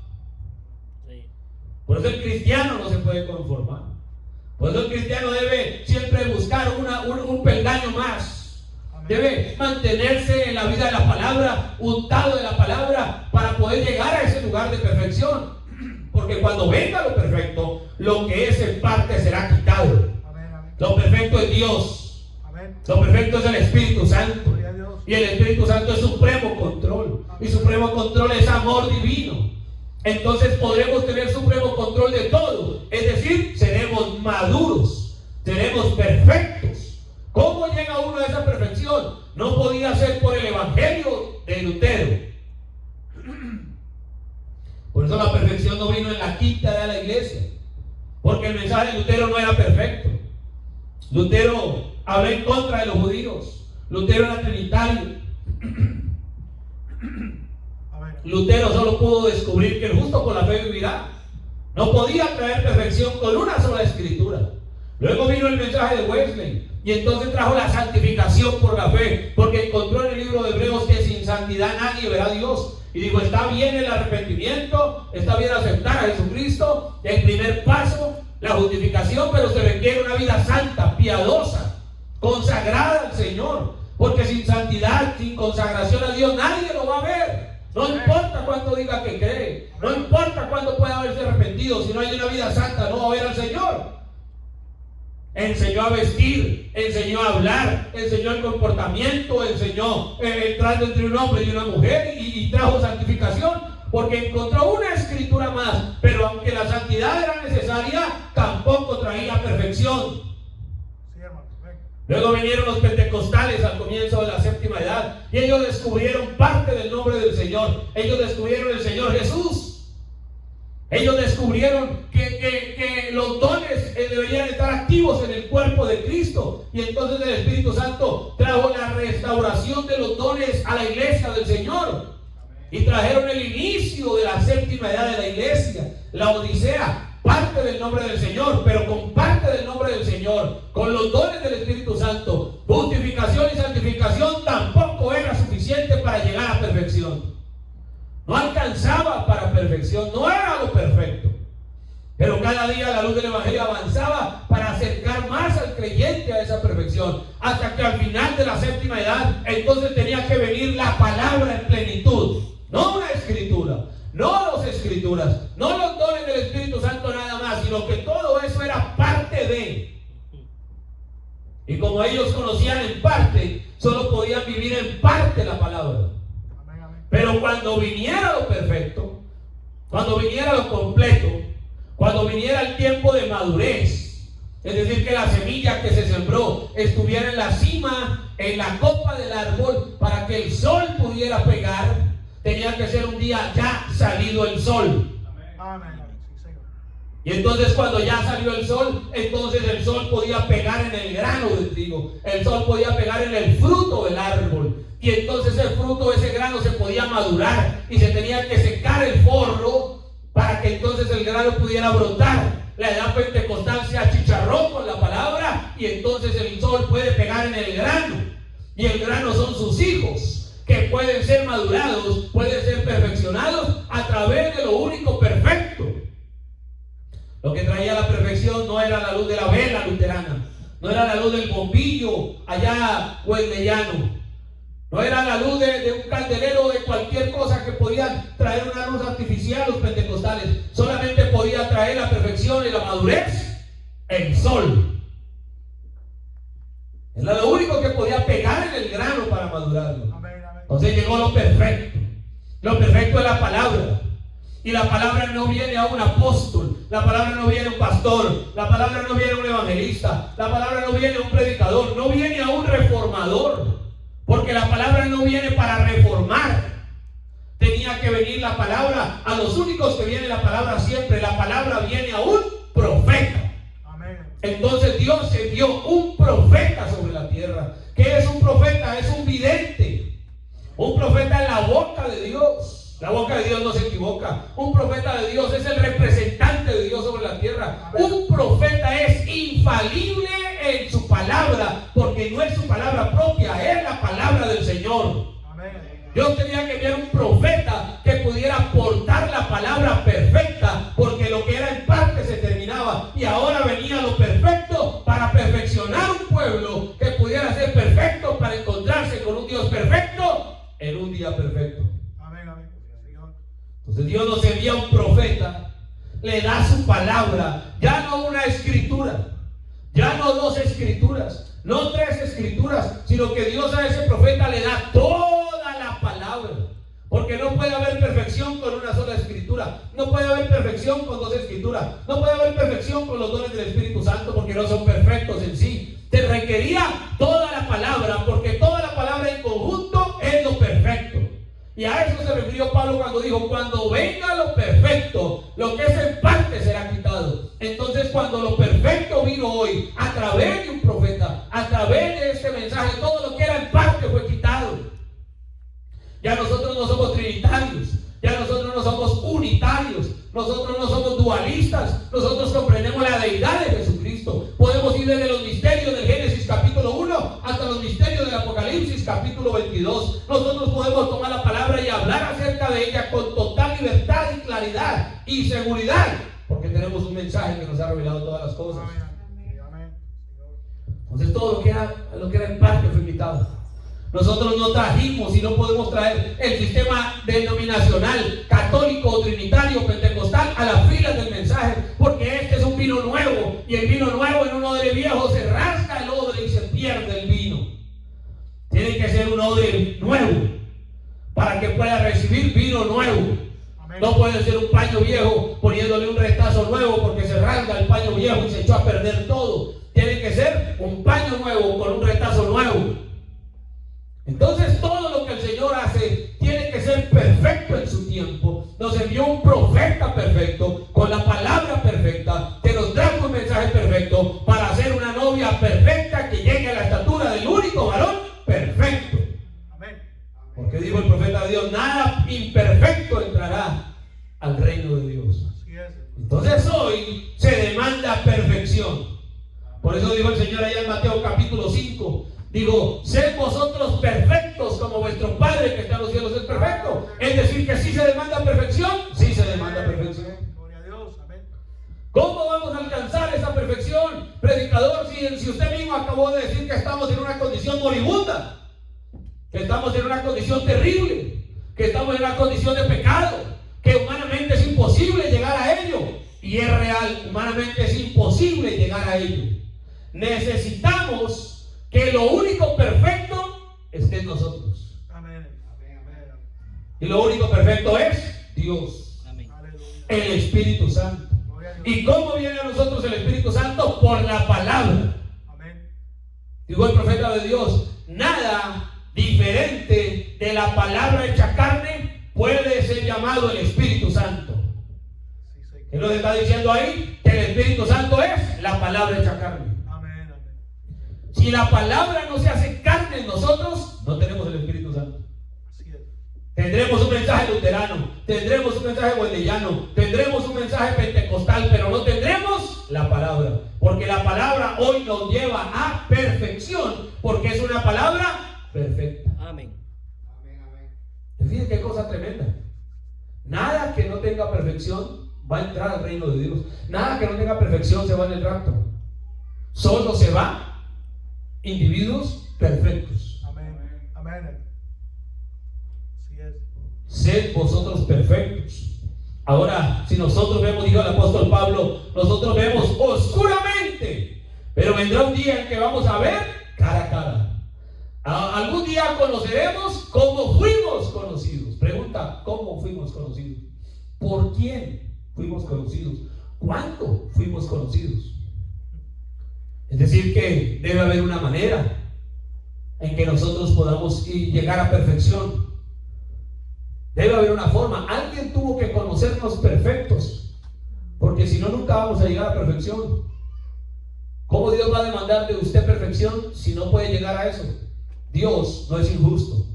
Por eso el cristiano no se puede conformar. Por eso el cristiano debe siempre buscar un peldaño más. Debe mantenerse en la vida de la palabra, untado de la palabra, para poder llegar a ese lugar de perfección. Porque cuando venga lo perfecto, lo que es en parte será quitado. Lo perfecto es Dios. Lo perfecto es el Espíritu Santo. Y el Espíritu Santo es supremo control. Y supremo control es amor divino. Entonces podremos tener supremo control de todo. Es decir, seremos maduros, seremos perfectos. ¿Cómo llega uno a esa perfección? No podía ser por el evangelio de Lutero. Por eso la perfección no vino en la quinta de la iglesia, porque el mensaje de Lutero no era perfecto. Lutero habló en contra de los judíos. Lutero era trinitario. Lutero solo pudo descubrir que el justo por la fe vivirá. No podía traer perfección con una sola escritura. Luego vino el mensaje de Wesley, y entonces trajo la santificación por la fe, porque encontró en el libro de Hebreos que sin santidad nadie verá a Dios. Y dijo, está bien el arrepentimiento, está bien aceptar a Jesucristo, el primer paso, la justificación, pero se requiere una vida santa, piadosa, consagrada al Señor, porque sin santidad, sin consagración a Dios, nadie lo va a ver. No importa cuánto diga que cree, no importa cuánto pueda haberse arrepentido, si no hay una vida santa, no va a ver al Señor. Enseñó a vestir, enseñó a hablar, enseñó el comportamiento, enseñó el trato entre un hombre y una mujer, y trajo santificación, porque encontró una escritura más. Pero aunque la santidad era necesaria, tampoco traía perfección. Luego vinieron los pentecostales al comienzo de la séptima edad, y ellos descubrieron parte del nombre del Señor. Ellos descubrieron el Señor Jesús. Ellos descubrieron que los dones deberían estar activos en el cuerpo de Cristo. Y entonces el Espíritu Santo trajo la restauración de los dones a la iglesia del Señor. Y trajeron el inicio de la séptima edad de la iglesia, la Odisea, parte del nombre del Señor, pero con parte del nombre del Señor, con los dones del Espíritu Santo. Justificación y santificación tampoco era suficiente para llegar a perfección. No alcanzaba para perfección, no era lo perfecto. Pero cada día la luz del Evangelio avanzaba para acercar más al creyente a esa perfección. Hasta que al final de la séptima edad, entonces tenía que venir la palabra en plenitud. No una escritura, no dos escrituras, no los dones del Espíritu Santo nada más, sino que todo eso era parte de. Y como ellos conocían en parte, solo podían vivir en parte la palabra. Pero cuando viniera lo perfecto, cuando viniera lo completo, cuando viniera el tiempo de madurez, es decir, que la semilla que se sembró estuviera en la cima, en la copa del árbol, para que el sol pudiera pegar, tenía que ser un día ya salido el sol. Amén. Y entonces cuando ya salió el sol, entonces el sol podía pegar en el grano de trigo, el sol podía pegar en el fruto del árbol. Y entonces el fruto de ese grano se podía madurar y se tenía que secar el forro para que entonces el grano pudiera brotar. La edad pentecostal se achicharró con la palabra, y entonces el sol puede pegar en el grano. Y el grano son sus hijos, que pueden ser madurados, pueden ser perfeccionados a través de lo único perfecto. Lo que traía la perfección no era la luz de la vela luterana, no era la luz del bombillo allá huelmellano, no era la luz de un candelero de cualquier cosa que podían traer una luz artificial los pentecostales. Solamente podía traer la perfección y la madurez el sol. Era lo único que podía pegar en el grano para madurarlo. Entonces llegó lo perfecto. Lo perfecto es la palabra. Y la palabra no viene a un apóstol, la palabra no viene a un pastor, la palabra no viene a un evangelista, la palabra no viene a un predicador, no viene a un reformador. Porque la palabra no viene para reformar. Tenía que venir la palabra a los únicos que viene la palabra siempre. La palabra viene a un profeta. Amén. Entonces Dios envió un profeta sobre la tierra. ¿Qué es un profeta? Es un vidente. Un profeta es la boca de Dios. La boca de Dios no se equivoca. Un profeta de Dios es el representante de Dios sobre la tierra. Un profeta es infalible en su palabra, porque no es su palabra propia, es la palabra del Señor. Dios tenía que enviar un profeta que pudiera portar la palabra perfecta, porque lo que era en parte se terminaba, y ahora venía lo perfecto para perfeccionar un pueblo que pudiera ser perfecto para encontrarse con un Dios perfecto en un día perfecto. Entonces Dios nos envía un profeta, le da su palabra, ya no una escritura, ya no 2 escrituras, no 3 escrituras, sino que Dios a ese profeta le da toda la palabra. Porque no puede haber perfección con una sola escritura, no puede haber perfección con 2 escrituras, no puede haber perfección con los dones del Espíritu Santo, porque no son perfectos en sí. Te requería toda la palabra, porque toda la palabra en conjunto es lo perfecto. Y a eso se refirió Pablo cuando dijo: cuando venga lo perfecto, lo que es en parte será quitado. Entonces, cuando lo perfecto vino hoy, a través de un profeta, a través de este mensaje, todo lo que era en parte fue quitado. Ya nosotros no somos trinitarios, ya nosotros no somos unitarios, nosotros no somos dualistas, nosotros comprendemos la deidad de Jesucristo. Podemos ir desde los misterios del Génesis capítulo 1 hasta los misterios del Apocalipsis capítulo 22. Nosotros podemos tomar la palabra y hablar acerca de ella con total libertad y claridad y seguridad, porque tenemos un mensaje que nos ha revelado todas las cosas. Entonces todo lo que era en parte fue quitado. Nosotros no trajimos y no podemos traer el sistema denominacional, católico o trinitario, pentecostal a las filas del mensaje, porque este es un vino nuevo, y el vino nuevo en un odre viejo se rasga el odre y se pierde el vino. Tiene que ser un odre nuevo para que pueda recibir vino nuevo. No puede ser un paño viejo poniéndole un retazo nuevo, porque se rasga el paño viejo y se echó a perder todo. Tiene que ser un paño nuevo con un retazo nuevo. Entonces todo lo que el Señor hace tiene que ser perfecto en su tiempo. Nos envió un profeta perfecto, con la palabra perfecta, que nos trajo un mensaje perfecto para hacer una novia perfecta que llegue a la estatura del único varón perfecto. Porque dijo el profeta de Dios: nada imperfecto entrará al reino de Dios. Entonces hoy se demanda perfección. Por eso dijo el Señor allá en Mateo capítulo 5. Digo: sed vosotros perfectos como vuestro Padre que está en los cielos es perfecto. Es decir, que sí se demanda perfección, sí se demanda perfección. ¿Cómo vamos a alcanzar esa perfección, predicador, si usted mismo acabó de decir que estamos en una condición moribunda, que estamos en una condición terrible, que estamos en una condición de pecado, que humanamente es imposible llegar a ello? Y es real, humanamente es imposible llegar a ello. Necesitamos que lo único perfecto esté en nosotros. Amén. Y lo único perfecto es Dios. Amén. El Espíritu Santo. ¿Y cómo viene a nosotros el Espíritu Santo? Por la palabra. Amén. Dijo el profeta de Dios: nada diferente de la palabra hecha carne puede ser llamado el Espíritu Santo. ¿Qué nos está diciendo ahí? Que el Espíritu Santo es la palabra hecha carne. Si la palabra no se hace carne en nosotros, no tenemos el Espíritu Santo. Tendremos un mensaje luterano, tendremos un mensaje wesleyano, tendremos un mensaje pentecostal, pero no tendremos la palabra. Porque la palabra hoy nos lleva a perfección, porque es una palabra perfecta. Amén. Fíjense qué cosa tremenda. Nada que no tenga perfección va a entrar al reino de Dios. Nada que no tenga perfección se va en el rapto. Solo se va individuos perfectos. Amén. Amén. Así es. Sed vosotros perfectos. Ahora, si nosotros vemos, dijo el apóstol Pablo, nosotros vemos oscuramente, pero vendrá un día en que vamos a ver cara a cara. Algún día conoceremos cómo fuimos conocidos. Pregunta, ¿cómo fuimos conocidos? ¿Por quién fuimos conocidos? ¿Cuándo fuimos conocidos? Es decir, que debe haber una manera en que nosotros podamos llegar a perfección. Debe haber una forma. Alguien tuvo que conocernos perfectos, porque si no, nunca vamos a llegar a perfección. ¿Cómo Dios va a demandar de usted perfección si no puede llegar a eso? Dios no es injusto,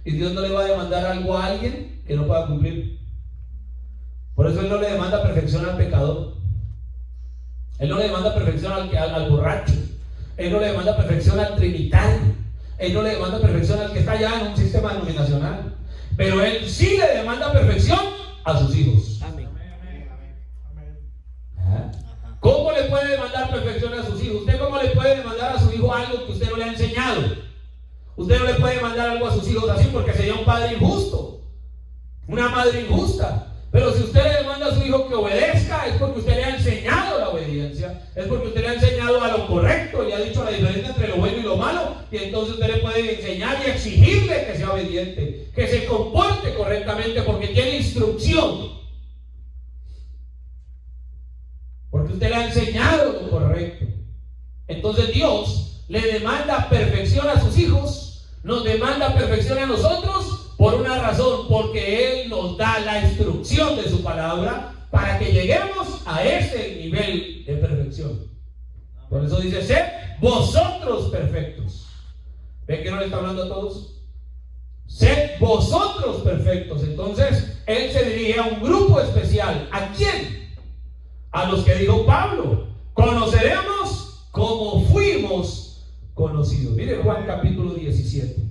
y Dios no le va a demandar algo a alguien que no pueda cumplir. Por eso Él no le demanda perfección al pecador. Él no le demanda perfección al borracho. Él no le demanda perfección al trinitario. Él no le demanda perfección al que está allá en un sistema denominacional. Pero Él sí le demanda perfección a sus hijos. Amén. ¿Cómo le puede demandar perfección a sus hijos? ¿Usted cómo le puede demandar a su hijo algo que usted no le ha enseñado? Usted no le puede mandar algo a sus hijos así porque sería un padre injusto, una madre injusta. Pero si usted le demanda a su hijo que obedezca, es porque usted le ha enseñado la obediencia, es porque usted le ha enseñado a lo correcto, le ha dicho la diferencia entre lo bueno y lo malo, y entonces usted le puede enseñar y exigirle que sea obediente, que se comporte correctamente, porque tiene instrucción, porque usted le ha enseñado lo correcto. Entonces Dios le demanda perfección a sus hijos, nos demanda perfección a nosotros por una razón, porque Él nos da la instrucción de su palabra para que lleguemos a ese nivel de perfección. Por eso dice, sed vosotros perfectos. ¿Ven que no le está hablando a todos? Sed vosotros perfectos. Entonces Él se dirige a un grupo especial. ¿A quién? A los que dijo Pablo, conoceremos como fuimos conocidos. Mire Juan capítulo 17.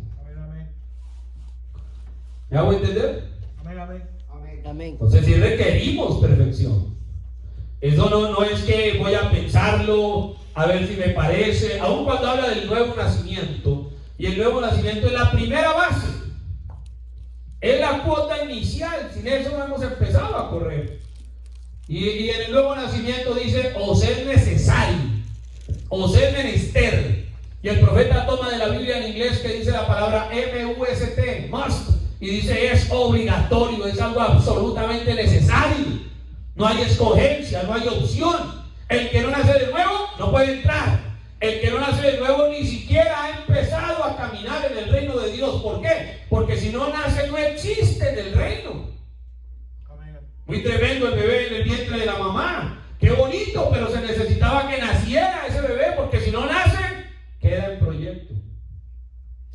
¿Me hago entender? Amén. Entonces si requerimos perfección. Eso no es que voy a pensarlo, a ver si me parece. Aun cuando habla del nuevo nacimiento, y el nuevo nacimiento es la primera base, es la cuota inicial. Sin eso no hemos empezado a correr. Y en el nuevo nacimiento dice, os es necesario, os es menester. Y el profeta toma de la Biblia en inglés que dice la palabra M-U-S-T, must, y dice es obligatorio, es algo absolutamente necesario. No hay escogencia, no hay opción. El que no nace de nuevo no puede entrar. El que no nace de nuevo ni siquiera ha empezado a caminar en el reino de Dios. ¿Por qué? Porque si no nace, no existe en el reino. Muy tremendo el bebé en el vientre de la mamá. Qué bonito, pero se necesitaba que naciera ese bebé, porque si no nace, queda en proyecto.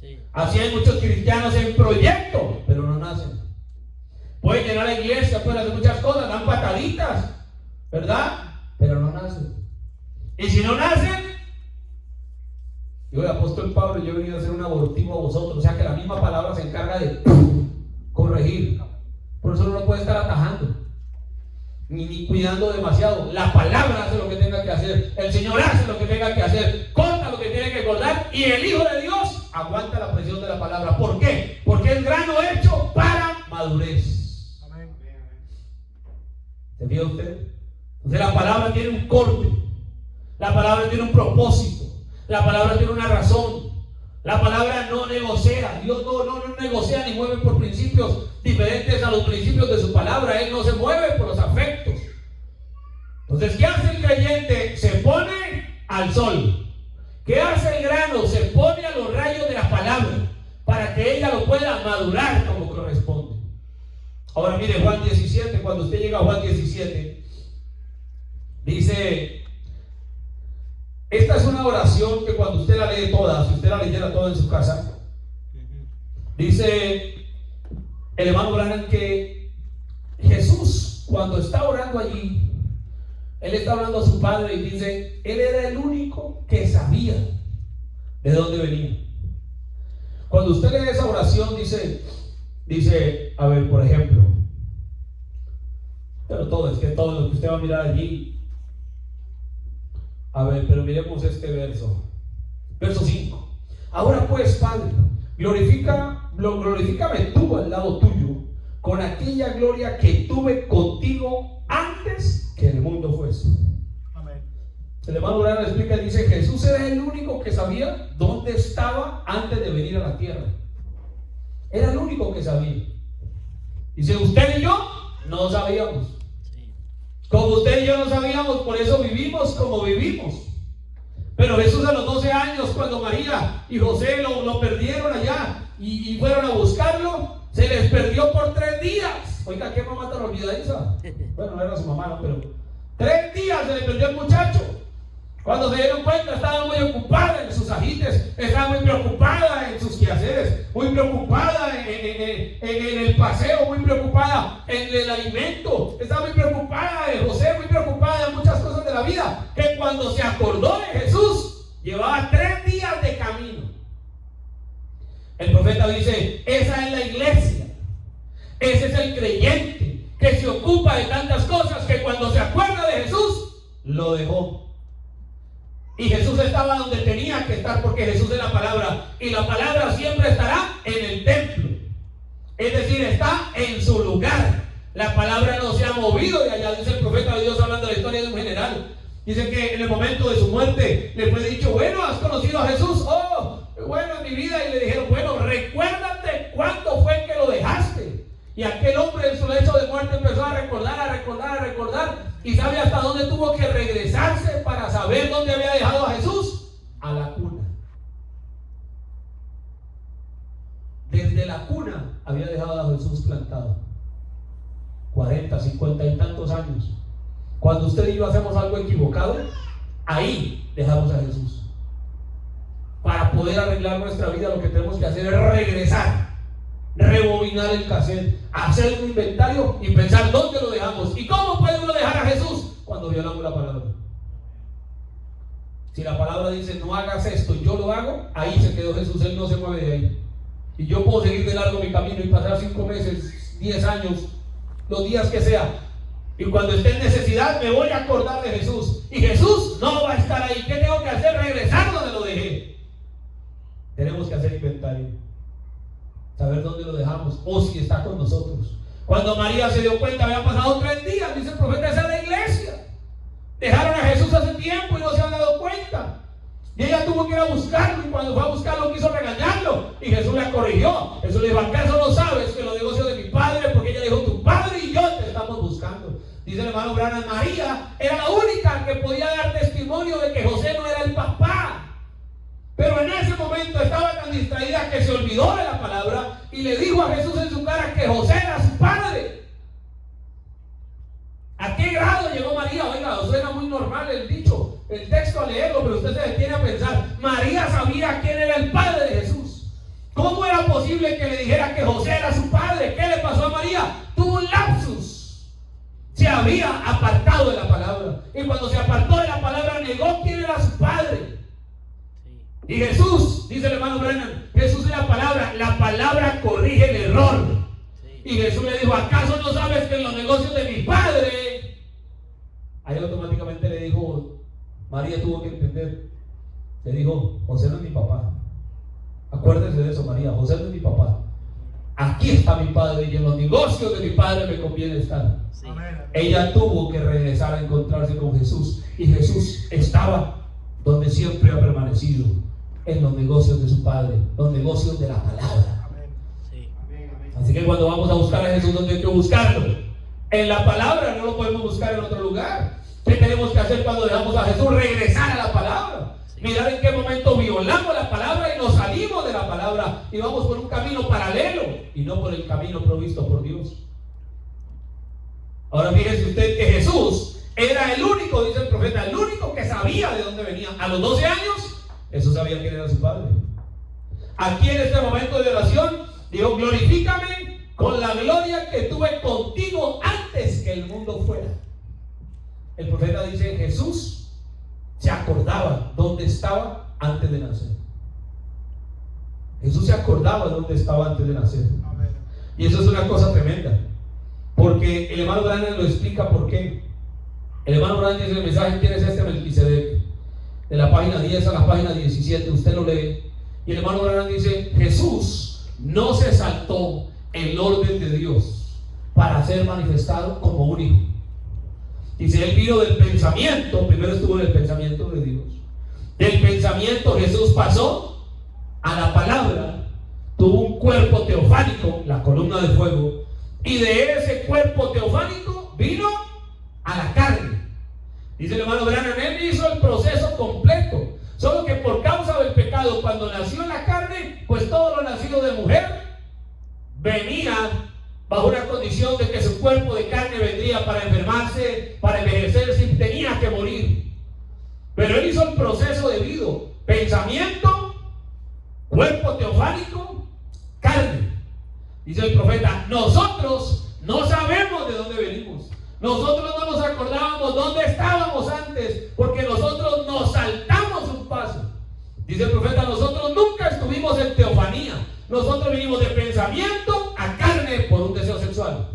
Sí. Así hay muchos cristianos en proyecto, pero no nacen. Pueden llenar la iglesia, pueden hacer muchas cosas, dan pataditas, ¿verdad? Pero no nacen. Y si no nacen, yo el apóstol Pablo, yo he venido a hacer un abortivo a vosotros. O sea que la misma palabra se encarga de corregir. Por eso no lo puede estar atajando, ni cuidando demasiado. La palabra hace lo que tenga que hacer, el Señor hace lo que tenga que hacer, corta lo que tiene que cortar, y el Hijo de Dios aguanta la presión de la palabra. ¿Por qué? Porque es grano hecho para madurez. ¿Se fija usted? Entonces la palabra tiene un corte, la palabra tiene un propósito, la palabra tiene una razón. La palabra no negocia. Dios no negocia ni mueve por principios diferentes a los principios de su palabra. Él no se mueve por los afectos. Entonces, ¿qué hace el creyente? Se pone al sol. ¿Qué hace el grano? Se pone a los rayos de la palabra para que ella lo pueda madurar como corresponde. Ahora mire Juan 17. Cuando usted llega a Juan 17, dice... Esta es una oración que cuando usted la lee toda, si usted la leyera toda en su casa, dice el hermano Branham que Jesús, cuando está orando allí, Él está hablando a su Padre y dice, Él era el único que sabía de dónde venía. Cuando usted lee esa oración, dice, a ver, por ejemplo, pero todo lo que usted va a mirar allí. A ver, pero miremos este verso. Verso 5. Ahora pues, Padre, glorifícame tú al lado tuyo con aquella gloria que tuve contigo antes que el mundo fuese. Amén. El hermano Branham explica y dice: Jesús era el único que sabía dónde estaba antes de venir a la tierra. Era el único que sabía. Dice: usted y yo no sabíamos. Como usted y yo no sabíamos, por eso vivimos como vivimos. Pero Jesús a los 12 años, cuando María y José lo perdieron allá y fueron a buscarlo, se les perdió por 3 días. Oiga, ¿qué mamá tan olvidadiza? Bueno, no era su mamá, ¿no? Pero 3 días se le perdió el muchacho. Cuando se dieron cuenta, estaba muy ocupada en sus ajites, estaba muy preocupada en sus quehaceres, muy preocupada en el paseo, muy preocupada en el alimento, estaba muy preocupada de José, muy preocupada en muchas cosas de la vida, que cuando se acordó de Jesús, llevaba 3 días de camino. El profeta dice: esa es la iglesia, ese es el creyente que se ocupa de tantas cosas que cuando se acuerda de Jesús, lo dejó. Y Jesús estaba donde tenía que estar, porque Jesús es la palabra, y la palabra siempre estará en el templo, es decir, está en su lugar. La palabra no se ha movido de allá, dice el profeta de Dios, hablando de la historia de un general. Dice que en el momento de su muerte le fue dicho: bueno, ¿has conocido a Jesús? Oh, bueno, en mi vida. Y le dijeron: bueno, recuérdate cuándo fue que lo dejaste. Y aquel hombre en su lecho de muerte empezó a recordar, y sabe hasta dónde tuvo que regresarse para saber dónde había dejado a Jesús: a la cuna. Desde la cuna había dejado a Jesús plantado. 40, 50 y tantos años. Cuando usted y yo hacemos algo equivocado, ahí dejamos a Jesús. Para poder arreglar nuestra vida, lo que tenemos que hacer es regresar, rebobinar el cassette, hacer un inventario y pensar dónde lo dejamos. ¿Y cómo puede uno dejar a Jesús? Cuando violamos la palabra. Si la palabra dice: no hagas esto, yo lo hago, ahí se quedó Jesús, Él no se mueve de ahí. Y yo puedo seguir de largo mi camino y pasar 5 meses, 10 años, los días que sea, y cuando esté en necesidad me voy a acordar de Jesús, y Jesús no va a estar ahí. ¿Qué tengo que hacer? Regresar donde lo dejé. Tenemos que hacer inventario, saber dónde lo dejamos, o si está con nosotros. Cuando María se dio cuenta, habían pasado 3 días, dice el profeta: esa es la iglesia. Dejaron a Jesús hace tiempo y no se han dado cuenta. Y ella tuvo que ir a buscarlo, y cuando fue a buscarlo quiso regañarlo, y Jesús la corrigió. Jesús le dijo: ¿acaso no sabes que los negocios de mi padre? Porque ella dijo: tu padre y yo te estamos buscando. Dice el hermano Branham: María era la única que podía dar testimonio de que José no era el papá. Pero en ese momento estaba tan distraída que se olvidó de la palabra y le dijo a Jesús en su cara que José era su padre. ¿A qué grado llegó María? Oiga, suena muy normal el dicho, el texto a leerlo, pero usted se detiene a pensar. María sabía quién era el padre de Jesús. ¿Cómo era posible que le dijera que José era su padre? ¿Qué le pasó a María? Tuvo un lapsus. Se había apartado de la palabra, y cuando se apartó de la palabra negó quién era su padre. Y Jesús, dice el hermano Brennan, Jesús es la palabra corrige el error. Y Jesús le dijo: ¿acaso no sabes que en los negocios de mi padre? Ahí automáticamente le dijo, María tuvo que entender, le dijo: José no es mi papá. Acuérdese de eso, María, José no es mi papá. Aquí está mi padre, y en los negocios de mi padre me conviene estar. Sí. Ella tuvo que regresar a encontrarse con Jesús, y Jesús estaba donde siempre ha permanecido, en los negocios de su padre, los negocios de la palabra. Sí. Así que cuando vamos a buscar a Jesús, ¿dónde hay que buscarlo? En la palabra, no lo podemos buscar en otro lugar. ¿Qué tenemos que hacer cuando dejamos a Jesús? Regresar a la palabra. Sí. Mirar en qué momento violamos la palabra y nos salimos de la palabra y vamos por un camino paralelo y no por el camino provisto por Dios. Ahora fíjese usted que Jesús era el único, dice el profeta, el único que sabía de dónde venía. A los 12 años Jesús sabía quién era su padre. Aquí en este momento de oración dijo: glorifícame con la gloria que tuve contigo antes que el mundo fuera. El profeta dice: Jesús se acordaba dónde estaba antes de nacer. Jesús se acordaba de dónde estaba antes de nacer. Y eso es una cosa tremenda, porque el hermano Branham lo explica por qué. El hermano Branham dice en el mensaje: ¿quién es este Melquisedec? de la página 10 a la página 17, usted lo lee, y el hermano Branham dice: Jesús no se saltó el orden de Dios para ser manifestado como un hijo. Dice, él vino del pensamiento, primero estuvo en el pensamiento de Dios. Del pensamiento Jesús pasó a la palabra, tuvo un cuerpo teofánico, la columna de fuego, y de ese cuerpo teofánico vino a la carne. Dice el hermano Branham, él hizo el proceso completo, solo que por causa del pecado, cuando nació en la carne, pues todo lo nacido de mujer venía bajo una condición de que su cuerpo de carne vendría para enfermarse, para envejecerse, y tenía que morir. Pero él hizo el proceso debido: pensamiento, cuerpo teofánico, carne. Dice el profeta, nosotros no sabemos de dónde venimos. Nosotros no nos acordábamos dónde estábamos antes, porque nosotros nos saltamos un paso. Dice el profeta, nosotros nunca estuvimos en teofanía. Nosotros vinimos de pensamiento a carne por un deseo sexual.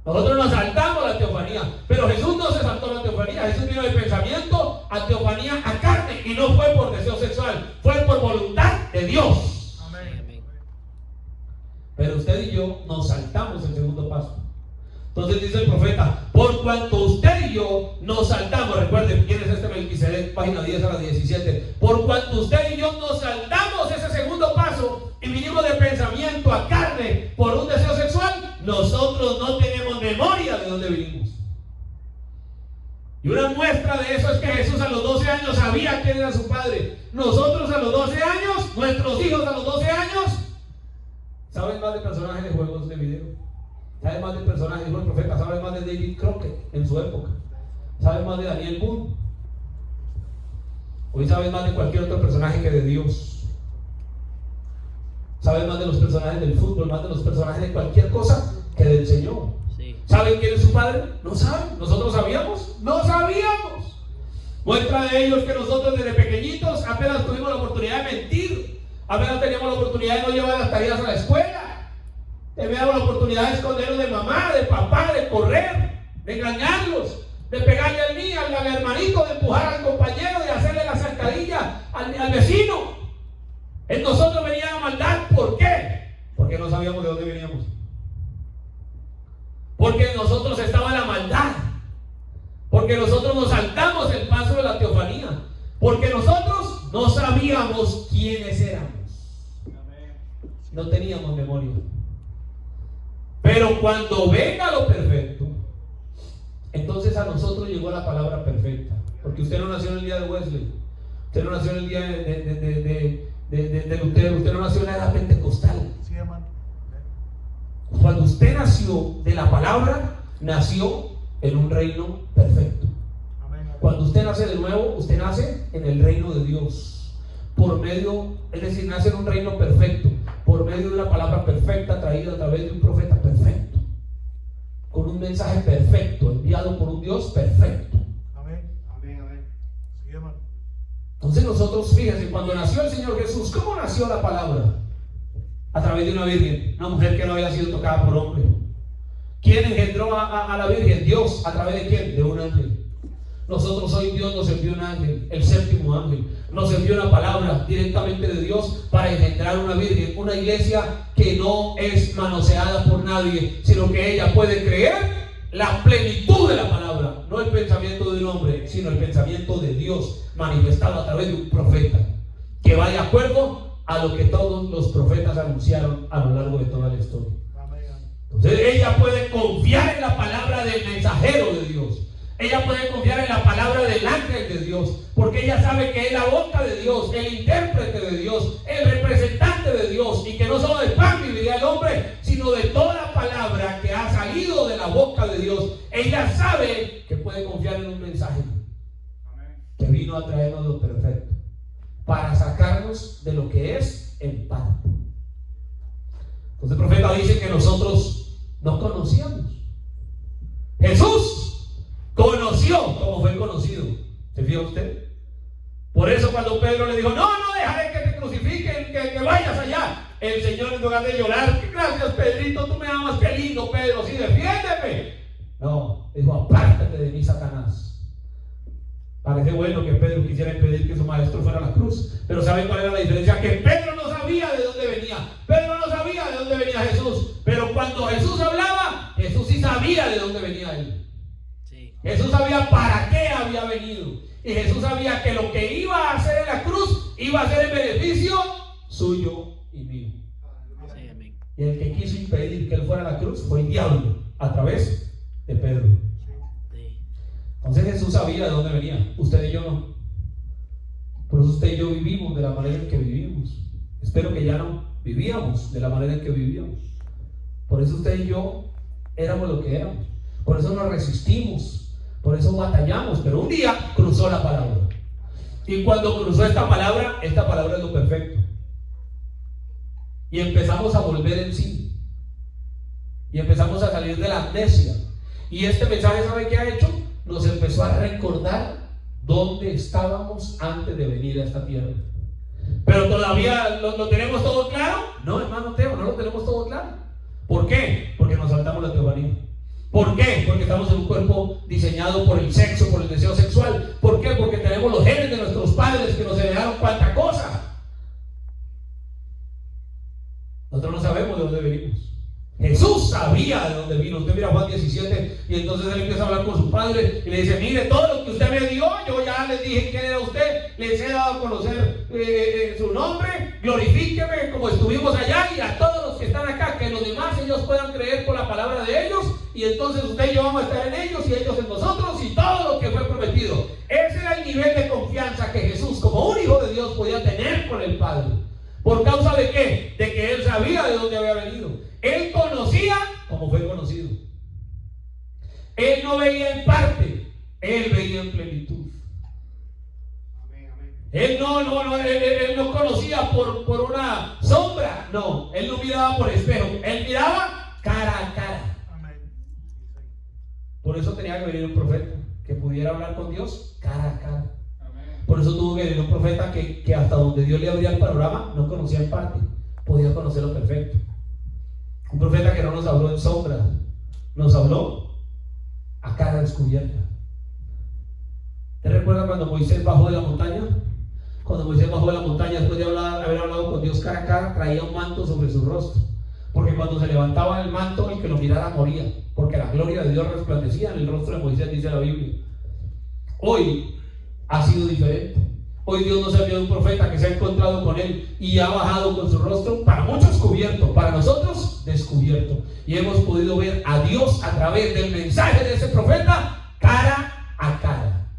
Nosotros nos saltamos la teofanía, pero Jesús no se saltó la teofanía. Jesús vino de pensamiento a teofanía a carne, y no fue por deseo sexual, fue por voluntad de Dios. Amén. Pero usted y yo nos saltamos el segundo paso. Entonces dice el profeta, por cuanto usted y yo nos saltamos, recuerden quién es este Melquisedec, página 10 a la 17, por cuanto usted y yo nos saltamos ese segundo paso y vinimos de pensamiento a carne por un deseo sexual, nosotros no tenemos memoria de dónde vinimos. Y una muestra de eso es que Jesús a los 12 años sabía quién era su padre. Nosotros a los 12 años, nuestros hijos a los 12 años, saben más de personajes de juegos de video. Sabe más de personajes, dijo el profeta, sabe más de David Crockett en su época, sabe más de Daniel Boone. Hoy sabe más de cualquier otro personaje que de Dios. Sabe más de los personajes del fútbol, más de los personajes de cualquier cosa que del Señor. Sí. ¿Saben quién es su padre? No saben. ¿Nosotros sabíamos? No sabíamos. Muestra de ello es que nosotros desde pequeñitos apenas tuvimos la oportunidad de mentir, apenas teníamos la oportunidad de no llevar las tareas a la escuela. Teníamos la oportunidad de escondernos de mamá, de papá, de correr, de engañarlos, de pegarle al niño, al hermanito, de empujar al compañero, de hacerle la zancadilla al vecino. En nosotros venía la maldad. ¿Por qué? Porque no sabíamos de dónde veníamos. Porque en nosotros estaba la maldad. Porque nosotros nos saltamos el paso de la teofanía. Porque nosotros no sabíamos quiénes éramos. No teníamos memoria. Pero cuando venga lo perfecto, entonces a nosotros llegó la palabra perfecta. Porque usted no nació en el día de Wesley, usted no nació en el día de Lutero, usted no nació en la edad pentecostal. Sí, hermano. Cuando usted nació de la palabra, nació en un reino perfecto. Cuando usted nace de nuevo, usted nace en el reino de Dios. Por medio, es decir, nace en un reino perfecto, por medio de una palabra perfecta traída a través de un profeta perfecto, con un mensaje perfecto, enviado por un Dios perfecto. Amén, amén, amén. Sí, hermano. Entonces nosotros, fíjense, cuando nació el Señor Jesús, ¿cómo nació la palabra? A través de una virgen, una mujer que no había sido tocada por hombre. ¿Quién engendró a la virgen? Dios. ¿A través de quién? De un ángel. Nosotros hoy Dios nos envió un ángel, el séptimo ángel, nos envió una palabra directamente de Dios para engendrar una virgen, una iglesia que no es manoseada por nadie, sino que ella puede creer la plenitud de la palabra, no el pensamiento de un hombre, sino el pensamiento de Dios manifestado a través de un profeta, que va de acuerdo a lo que todos los profetas anunciaron a lo largo de toda la historia. Entonces ella puede confiar en la palabra del mensajero de Dios. Ella puede confiar en la palabra del ángel de Dios, porque ella sabe que es la boca de Dios, el intérprete de Dios, el representante de Dios, y que no solo de pan viviría el hombre, sino de toda la palabra que ha salido de la boca de Dios. Ella sabe que puede confiar en un mensaje que vino a traernos lo perfecto, para sacarnos de lo que es el parte. Entonces el profeta dice que nosotros no conocíamos. Jesús conoció como fue conocido. ¿Se fija usted? Por eso cuando Pedro le dijo, no dejaré que te crucifiquen, que vayas allá, el Señor, en lugar de llorar, gracias Pedrito, tú me amas, qué lindo Pedro, sí, defiéndeme. No, dijo, apártate de mí, Satanás. Parece bueno que Pedro quisiera impedir que su maestro fuera a la cruz, pero ¿saben cuál era la diferencia? Que Pedro no sabía de dónde venía. Pedro no sabía de dónde venía Jesús, pero cuando Jesús hablaba, Jesús sí sabía de dónde venía él. Sí. Jesús sabía para qué había venido, y Jesús sabía que lo que iba a hacer en la cruz iba a ser en beneficio suyo y mío. Sí, amén. Y el que quiso impedir que él fuera a la cruz fue el diablo, a través de Pedro. Entonces Jesús sabía de dónde venía, usted y yo no. Por eso usted y yo vivimos de la manera en que vivimos. Espero que ya no vivíamos de la manera en que vivíamos. Por eso usted y yo éramos lo que éramos. Por eso nos resistimos, por eso batallamos. Pero un día cruzó la palabra. Y cuando cruzó esta palabra es lo perfecto. Y empezamos a volver en sí. Y empezamos a salir de la amnesia. Y este mensaje, ¿sabe qué ha hecho? Nos empezó a recordar dónde estábamos antes de venir a esta tierra. Pero todavía lo tenemos todo claro. No, hermano Teo, no lo tenemos todo claro. ¿Por qué? Porque nos saltamos la teofanía. ¿Por qué? Porque estamos en un cuerpo diseñado por el sexo, por el deseo sexual. ¿Por qué? Porque tenemos los genes de nuestros padres que nos heredaron cuánta cosa. Nosotros no sabemos de dónde venimos. Jesús sabía de dónde vino. Usted mira Juan 17 y entonces él empieza a hablar con su padre y le dice: mire, todo lo que usted me dio, yo ya les dije quién era usted, les he dado a conocer su nombre, glorifíqueme como estuvimos allá, y a todos los que están acá, que los demás ellos puedan creer por la palabra de ellos, y entonces usted y yo vamos a estar en ellos y ellos en nosotros, y todo lo que fue prometido. Ese era el nivel de confianza que Jesús, como un hijo de Dios, podía tener con el Padre. ¿Por causa de qué? De que él sabía de dónde había venido. Él conocía como fue conocido. Él no veía en parte, él veía en plenitud. Él no conocía por una sombra, no, él no miraba por espejo, él miraba cara a cara. Por eso tenía que venir un profeta que pudiera hablar con Dios cara a cara. Por eso tuvo que venir un profeta que hasta donde Dios le abría el panorama no conocía en parte, podía conocer lo perfecto. Un profeta que no nos habló en sombra, nos habló a cara descubierta. ¿Te recuerdas cuando Moisés bajó de la montaña? Cuando Moisés bajó de la montaña, después de haber hablado con Dios cara a cara, traía un manto sobre su rostro. Porque cuando se levantaba el manto, el que lo mirara moría. Porque la gloria de Dios resplandecía en el rostro de Moisés, dice la Biblia. Hoy ha sido diferente. Hoy Dios nos ha enviado un profeta que se ha encontrado con él y ha bajado con su rostro, para muchos cubierto, para nosotros descubierto. Y hemos podido ver a Dios a través del mensaje de ese profeta cara a cara.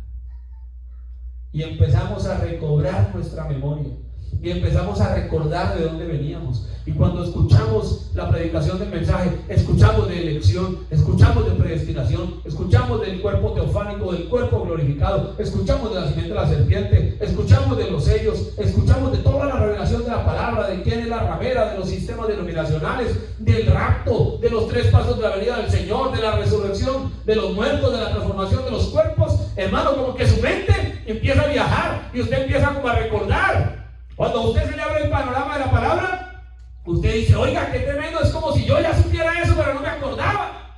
Y empezamos a recobrar nuestra memoria. Y empezamos a recordar de dónde veníamos. Y cuando escuchamos la predicación del mensaje, escuchamos de elección, escuchamos de predestinación, escuchamos del cuerpo teofánico, del cuerpo glorificado, escuchamos del nacimiento de la serpiente, escuchamos de los sellos, escuchamos de toda la revelación de la palabra, de quién es la ramera, de los sistemas denominacionales, del rapto, de los 3 pasos de la venida del Señor, de la resurrección de los muertos, de la transformación de los cuerpos. Hermano, como que su mente empieza a viajar y usted empieza como a recordar. Cuando a usted se le abre el panorama de la palabra, usted dice: oiga, qué tremendo, es como si yo ya supiera eso, pero no me acordaba.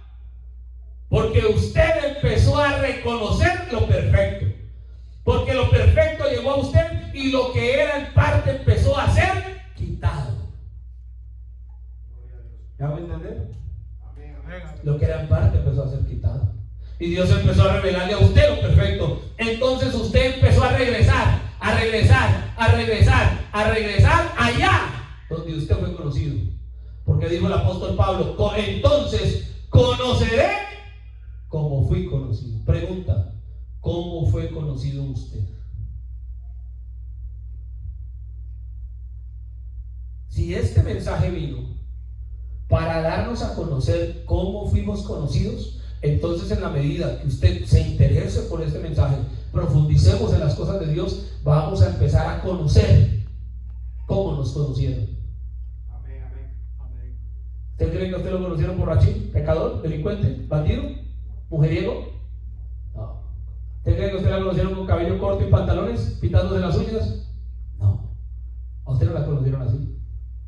Porque usted empezó a reconocer lo perfecto. Porque lo perfecto llegó a usted y lo que era en parte empezó a ser quitado. ¿Ya va a entender? Lo que era en parte empezó a ser quitado. Y Dios empezó a revelarle a usted lo perfecto. Entonces usted empezó a regresar allá donde usted fue conocido. Porque dijo el apóstol Pablo: entonces conoceré como fui conocido. Pregunta: ¿cómo fue conocido usted? Si este mensaje vino para darnos a conocer cómo fuimos conocidos, entonces en la medida que usted se interese por este mensaje, profundicemos en las cosas de Dios, vamos a empezar a conocer cómo nos conocieron. Amén, amén, amén. ¿Usted cree que a usted lo conocieron borrachín, pecador, delincuente, bandido, mujeriego? No. ¿Usted cree que a usted la conocieron con cabello corto y pantalones, pintándose las uñas? No. A usted no la conocieron así.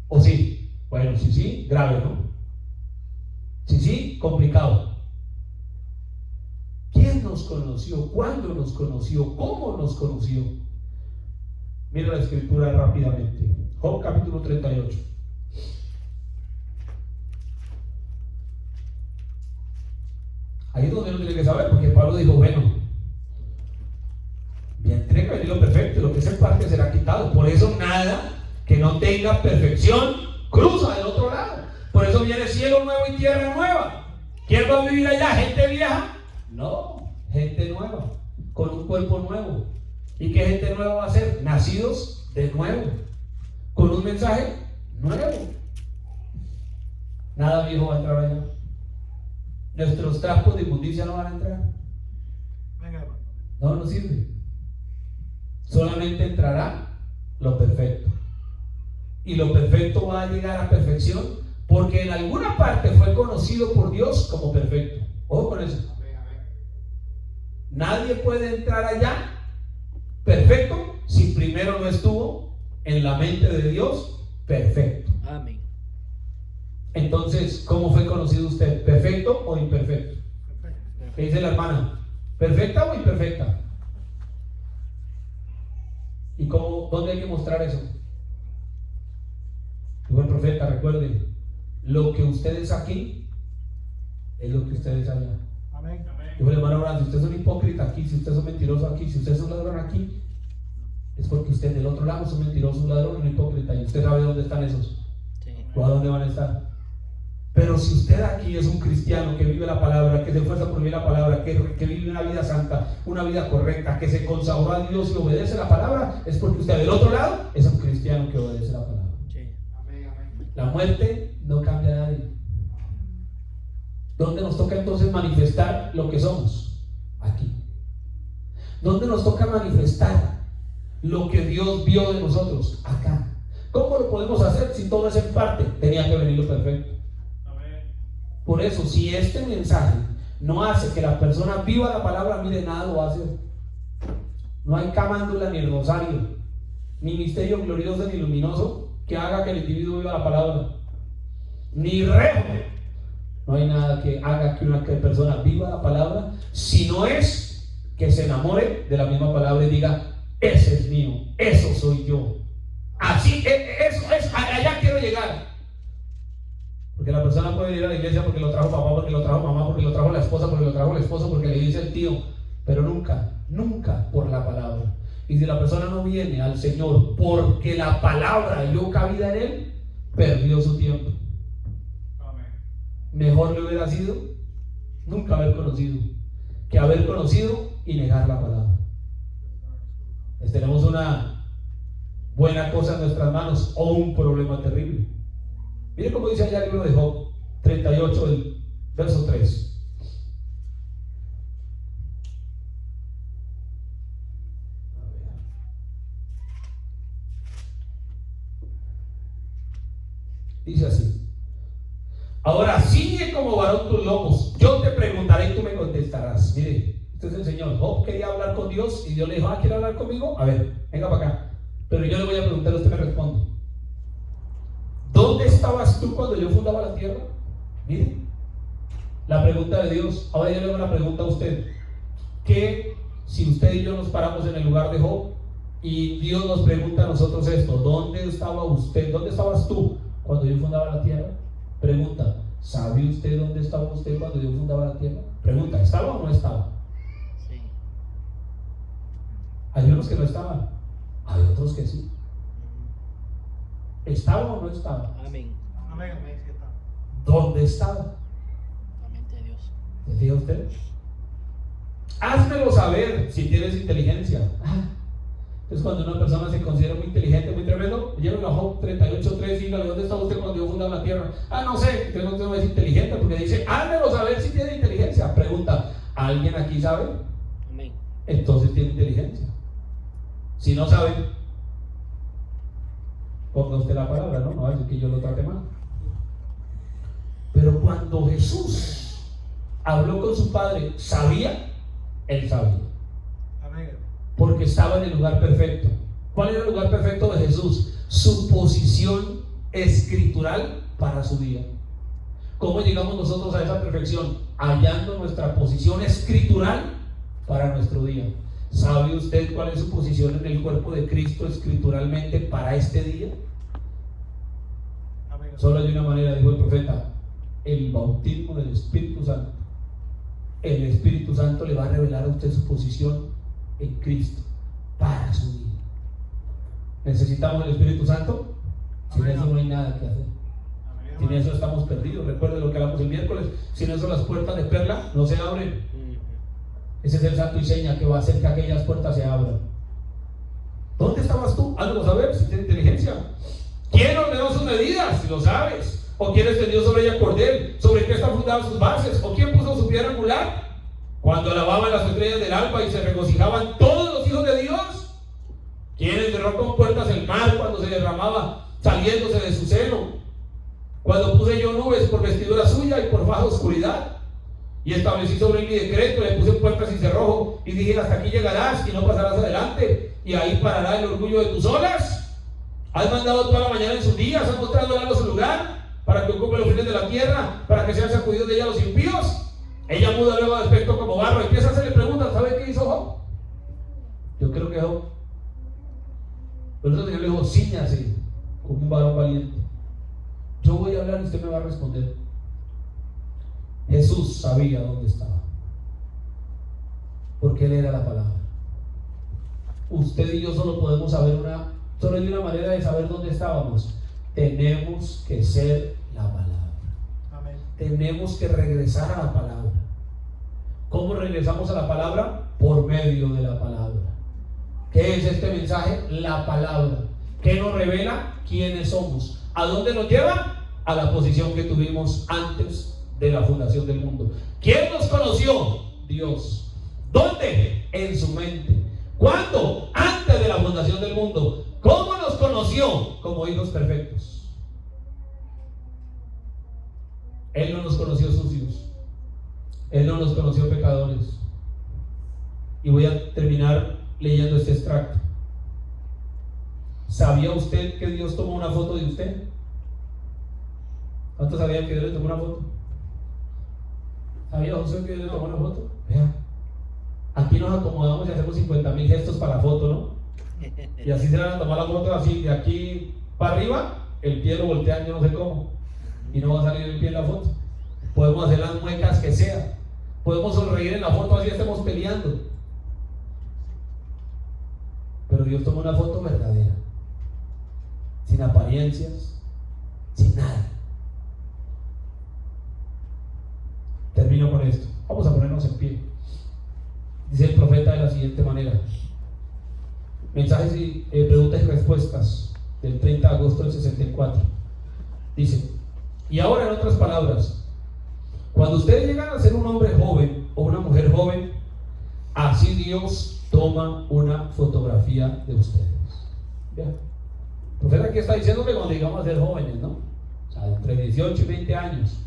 ¿O sí? Bueno, sí, grave, ¿no? Sí, complicado. ¿Quién nos nos conoció, cuándo nos conoció, cómo nos conoció. Mira la escritura rápidamente. Job capítulo 38. Ahí es donde uno tiene que saber, porque Pablo dijo, bueno, bien, tiene que venir lo perfecto, y lo que es en parte será quitado. Por eso nada que no tenga perfección cruza del otro lado. Por eso viene cielo nuevo y tierra nueva. ¿Quién va a vivir allá? ¿Gente vieja? No, gente nueva, con un cuerpo nuevo. ¿Y qué gente nueva va a ser? Nacidos de nuevo, con un mensaje nuevo. Nada viejo va a entrar allá. Nuestros trapos de inmundicia no van a entrar. No nos sirve. Solamente entrará lo perfecto. Y lo perfecto va a llegar a perfección porque en alguna parte fue conocido por Dios como perfecto. Ojo con eso. Nadie puede entrar allá perfecto si primero no estuvo en la mente de Dios perfecto. Amén. Entonces, ¿cómo fue conocido usted? ¿Perfecto o imperfecto? ¿Qué dice la hermana? ¿Perfecta o imperfecta? ¿Y cómo, dónde hay que mostrar eso? Dijo el profeta, recuerde, lo que usted es aquí es lo que usted es allá. Amén. Dijo el hermano Abraham, si usted es un hipócrita aquí, si usted es un mentiroso aquí, si usted es un ladrón aquí, es porque usted del otro lado es un mentiroso, un ladrón, un hipócrita, y usted sabe dónde están esos. Sí. ¿O a dónde van a estar? Pero si usted aquí es un cristiano que vive la palabra, que se esfuerza por vivir la palabra, que vive una vida santa, una vida correcta, que se consagró a Dios y obedece la palabra, es porque usted del otro lado es un cristiano que obedece la palabra. Sí. La muerte no cambia a nadie. ¿Dónde nos toca entonces manifestar lo que somos? Aquí. ¿Dónde nos toca manifestar lo que Dios vio de nosotros? Acá. ¿Cómo lo podemos hacer si todo es en parte? Tenía que venir lo perfecto. Por eso, si este mensaje no hace que la persona viva la palabra, mire, nada lo va a hacer. No hay camándula ni el rosario, ni misterio glorioso ni luminoso que haga que el individuo viva la palabra, ni rejo. No hay nada que haga que una persona viva la palabra, si no es que se enamore de la misma palabra y diga, ese es mío, eso soy yo. Así, eso es, allá quiero llegar. Porque la persona puede ir a la iglesia porque lo trajo papá, porque lo trajo mamá, porque lo trajo la esposa, porque lo trajo el esposo, porque le dice el tío, pero nunca por la palabra. Y si la persona no viene al Señor porque la palabra halló cabida en él, perdió su tiempo. Mejor le hubiera sido nunca haber conocido que haber conocido y negar la palabra. Tenemos una buena cosa en nuestras manos o un problema terrible. Mire cómo dice allá el libro de Job 38, el verso 3. Dice así: ahora ciñe como varón tus lomos, yo te preguntaré y tú me contestarás. Mire, este es el Señor. Job quería hablar con Dios y Dios le dijo, ¿quiere hablar conmigo? A ver, venga para acá. Pero yo le voy a preguntar, usted me responde. ¿Dónde estabas tú cuando yo fundaba la tierra? Mire, la pregunta de Dios. Ahora yo le hago una pregunta a usted. ¿Qué si usted y yo nos paramos en el lugar de Job y Dios nos pregunta a nosotros esto? ¿Dónde estaba usted? ¿Dónde estabas tú cuando yo fundaba la tierra? Pregunta, ¿sabe usted dónde estaba usted cuando yo fundaba la tierra? Pregunta, ¿estaba o no estaba? Sí. Hay unos que no estaban, hay otros que sí. ¿Estaba o no estaba? Amén. Amén. Sí está. ¿Dónde estaba? La mente de Dios. ¿Decía usted? Házmelo saber si tienes inteligencia. Entonces, cuando una persona se considera muy inteligente, muy tremendo, llévenlo a Job 38:3 y dígale, ¿dónde estaba usted cuando yo fundaba la tierra? No sé, usted no es inteligente porque dice, házmelo saber si tiene inteligencia. Pregunta, ¿alguien aquí sabe? Amén. Entonces tiene inteligencia. Si no sabe, ponga usted la palabra, ¿no? No va a decir que yo lo trate mal. Pero cuando Jesús habló con su Padre, ¿sabía? Él sabía. Amén. Porque estaba en el lugar perfecto. ¿Cuál era el lugar perfecto de Jesús? Su posición escritural para su vida. ¿Cómo llegamos nosotros a esa perfección? Hallando nuestra posición escritural para nuestro día. ¿Sabe usted cuál es su posición en el cuerpo de Cristo escrituralmente para este día? Amén. Solo hay una manera, dijo el profeta: el bautismo del Espíritu Santo. El Espíritu Santo le va a revelar a usted su posición en Cristo para su día. ¿Necesitamos el Espíritu Santo? Sin Amén. eso no hay nada que hacer. Sin eso estamos perdidos. Recuerden lo que hablamos el miércoles: sin eso las puertas de perla no se abren. Ese es el santo y seña que va a hacer que aquellas puertas se abran. ¿Dónde estabas tú? Hazlo saber si tienes inteligencia. ¿Quién ordenó sus medidas? Si lo sabes. ¿O quién extendió sobre ella cordel? ¿Sobre qué están fundadas sus bases? ¿O quién puso su piedra angular? Cuando alababan las estrellas del alba y se regocijaban todos los hijos de Dios. ¿Quién encerró con puertas el mar cuando se derramaba saliéndose de su seno? Cuando puse yo nubes por vestidura suya y por baja oscuridad, y establecí sobre él mi decreto, le puse puertas y cerrojo, y dije: hasta aquí llegarás y no pasarás adelante, y ahí parará el orgullo de tus olas. Has mandado toda la mañana en sus días, has mostrado al su lugar, para que ocupe los fines de la tierra, para que sean sacudidos de ella los impíos. Ella muda luego de aspecto como barro, empieza a hacerle preguntas. ¿Sabe qué hizo Job? Yo creo que Job, por eso el Señor le dijo: cíñase como un varón valiente. Yo voy a hablar y usted me va a responder. Jesús sabía dónde estaba, porque Él era la palabra. Usted y yo solo podemos saber solo hay una manera de saber dónde estábamos. Tenemos que ser la palabra. Amén. Tenemos que regresar a la palabra. ¿Cómo regresamos a la palabra? Por medio de la palabra. ¿Qué es este mensaje? La palabra. ¿Qué nos revela? ¿Quiénes somos? ¿A dónde nos lleva? A la posición que tuvimos antes de la fundación del mundo. ¿Quién nos conoció? Dios. ¿Dónde? En su mente. ¿Cuándo? Antes de la fundación del mundo. ¿Cómo nos conoció? Como hijos perfectos. Él no nos conoció sucios. Él no nos conoció pecadores. Y voy a terminar leyendo este extracto. ¿Sabía usted que Dios tomó una foto de usted? ¿Cuántos sabían que Dios le tomó una foto? ¿Sabía José que Dios le tomó una foto? Vea, aquí nos acomodamos y hacemos 50,000 gestos para la foto, ¿no? Y así se van a tomar la foto así, de aquí para arriba, el pie lo voltean yo no sé cómo, y no va a salir el pie en la foto. Podemos hacer las muecas que sea, podemos sonreír en la foto así estemos peleando, pero Dios tomó una foto verdadera, sin apariencias, sin nada. Termino con esto. Vamos a ponernos en pie. Dice el profeta de la siguiente manera: mensajes y preguntas y respuestas del 30 de agosto del 64. Dice: y ahora, en otras palabras, cuando ustedes llegan a ser un hombre joven o una mujer joven, así Dios toma una fotografía de ustedes. ¿Ya? El profeta aquí está diciendo que cuando llegamos a ser jóvenes, ¿no? O sea, entre 18 y 20 años,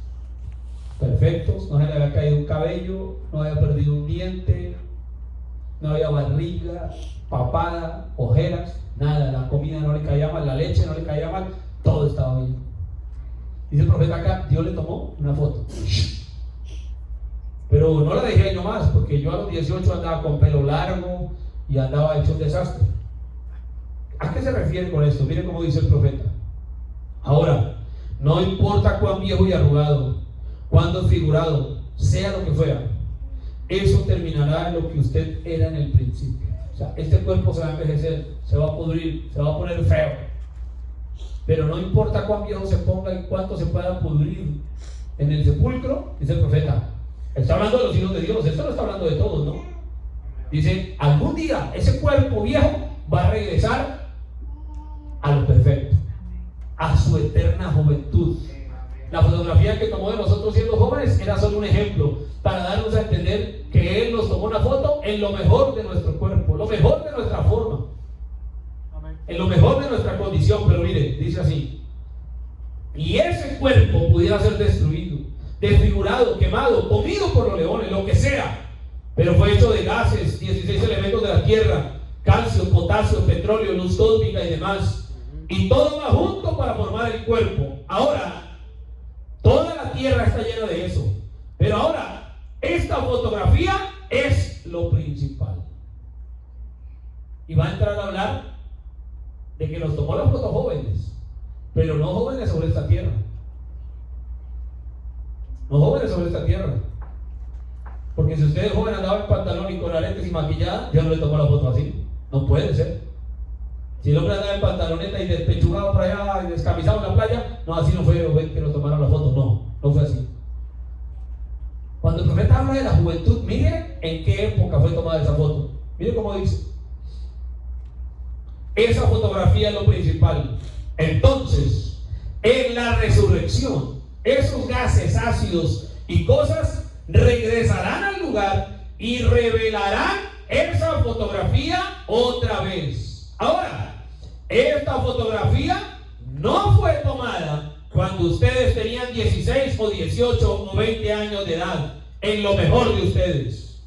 perfectos, no se le había caído un cabello, no había perdido un diente, no había barriga, papada, ojeras, nada, la comida no le caía mal, la leche no le caía mal, todo estaba bien. Dice el profeta acá: Dios le tomó una foto, pero no la dejé ahí nomás, porque yo a los 18 andaba con pelo largo y andaba hecho un desastre. ¿A qué se refiere con esto? Miren cómo dice el profeta: ahora, no importa cuán viejo y arrugado, cuán desfigurado, sea lo que fuera, eso terminará en lo que usted era en el principio. O sea, este cuerpo se va a envejecer, se va a pudrir, se va a poner feo, pero no importa cuán viejo se ponga y cuánto se pueda pudrir en el sepulcro. Dice el profeta, está hablando de los hijos de Dios, esto no está hablando de todos, ¿no? Dice: algún día ese cuerpo viejo va a regresar a lo perfecto, a su eterna juventud. La fotografía que tomó de nosotros siendo jóvenes era solo un ejemplo para darnos a entender que Él nos tomó una foto en lo mejor de nuestro cuerpo, lo mejor de nuestra forma, en lo mejor de nuestra condición. Pero mire, dice así: y ese cuerpo pudiera ser destruido, desfigurado, quemado, comido por los leones, lo que sea, pero fue hecho de gases, 16 elementos de la tierra, calcio, potasio, petróleo, luz cósmica y demás, y todo va junto para formar el cuerpo. Ahora, toda la tierra está llena de eso, pero ahora esta fotografía es lo principal. Y va a entrar a hablar de que nos tomó la foto jóvenes, pero no jóvenes sobre esta tierra. No jóvenes sobre esta tierra. Porque si usted es joven andaba en pantalón y con aretes y maquillada, ya no le tomó la foto así. No puede ser. Si el hombre andaba en pantaloneta y despechugado por allá y descamisado en la playa, no, así no fue que nos tomaron la foto. No fue así. Cuando el profeta habla de la juventud, mire en qué época fue tomada esa foto. Mire cómo dice. Esa fotografía es lo principal. Entonces, en la resurrección, esos gases ácidos y cosas regresarán al lugar y revelarán esa fotografía otra vez. Ahora, esta fotografía no fue tomada cuando ustedes tenían 16 o 18 o 20 años de edad, en lo mejor de ustedes.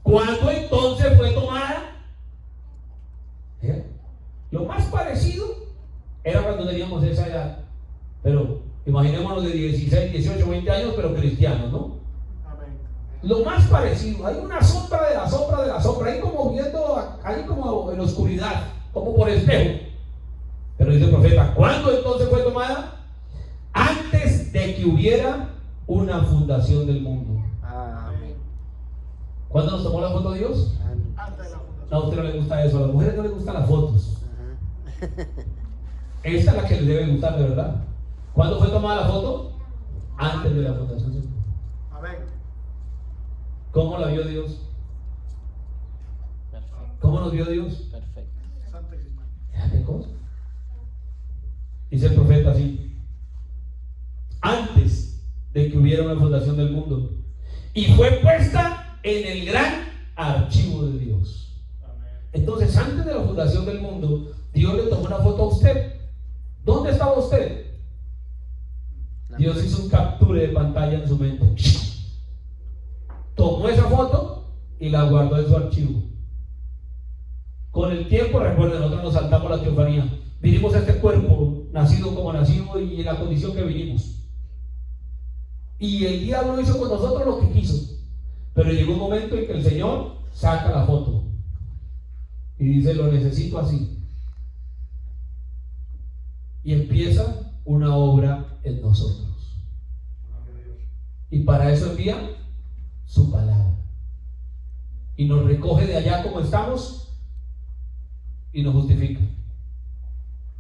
¿Cuándo entonces fue tomada? Lo más parecido era cuando teníamos esa edad. Pero imaginémonos de 16, 18, 20 años, pero cristianos, ¿no? Amén. Lo más parecido, hay una sombra de la sombra de la sombra, ahí como viendo, ahí como en la oscuridad, como por espejo. Pero dice el profeta, ¿cuándo entonces fue tomada? Antes de que hubiera una fundación del mundo. Amén. ¿Cuándo nos tomó la foto Dios? Antes de la fundación. No, a usted no le gusta eso, a las mujeres no les gustan las fotos. Esta es la que les debe gustar de verdad. ¿Cuándo fue tomada la foto? Antes de la fundación del mundo. Amén. ¿Cómo la vio Dios? Perfecto. ¿Cómo nos vio Dios? Perfecto. Santísima. Fíjate cosa. Dice el profeta así: antes de que hubiera una fundación del mundo, y fue puesta en el gran archivo de Dios. Entonces, antes de la fundación del mundo, Dios le tomó una foto a usted. ¿Dónde estaba usted? Dios hizo un capture de pantalla en su mente. Tomó esa foto y la guardó en su archivo. Con el tiempo, recuerden, nosotros nos saltamos la teofanía. Vinimos a este cuerpo, nacido como nacido y en la condición que vinimos. Y el diablo hizo con nosotros lo que quiso. Pero llegó un momento en que el Señor saca la foto y dice: lo necesito así. Y empieza una obra en nosotros. Y para eso envía su palabra. Y nos recoge de allá como estamos y nos justifica.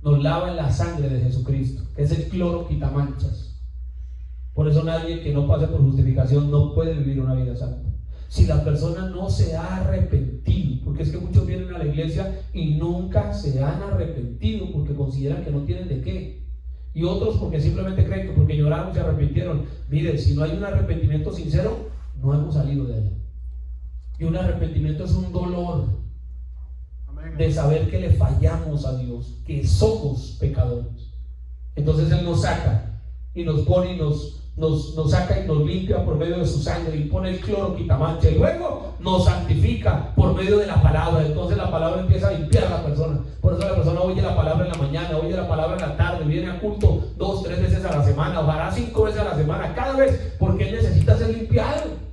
Nos lava en la sangre de Jesucristo, que es el cloro quitamanchas. Por eso nadie que no pase por justificación no puede vivir una vida santa. Si la persona no se ha arrepentido, porque es que muchos vienen a la iglesia y nunca se han arrepentido porque consideran que no tienen de qué, y otros porque simplemente creen que porque lloraron se arrepintieron. Miren, si no hay un arrepentimiento sincero, no hemos salido de allá. Y un arrepentimiento es un dolor de saber que le fallamos a Dios, que somos pecadores. Entonces Él nos saca y nos pone y nos saca y nos limpia por medio de su sangre y pone el cloro quitamancha y luego nos santifica por medio de la palabra. Entonces la palabra empieza a limpiar a la persona. Por eso la persona oye la palabra en la mañana, oye la palabra en la tarde, viene a culto 2, 3 veces a la semana, ojalá 5 veces a la semana, cada vez, porque él necesita ser limpiado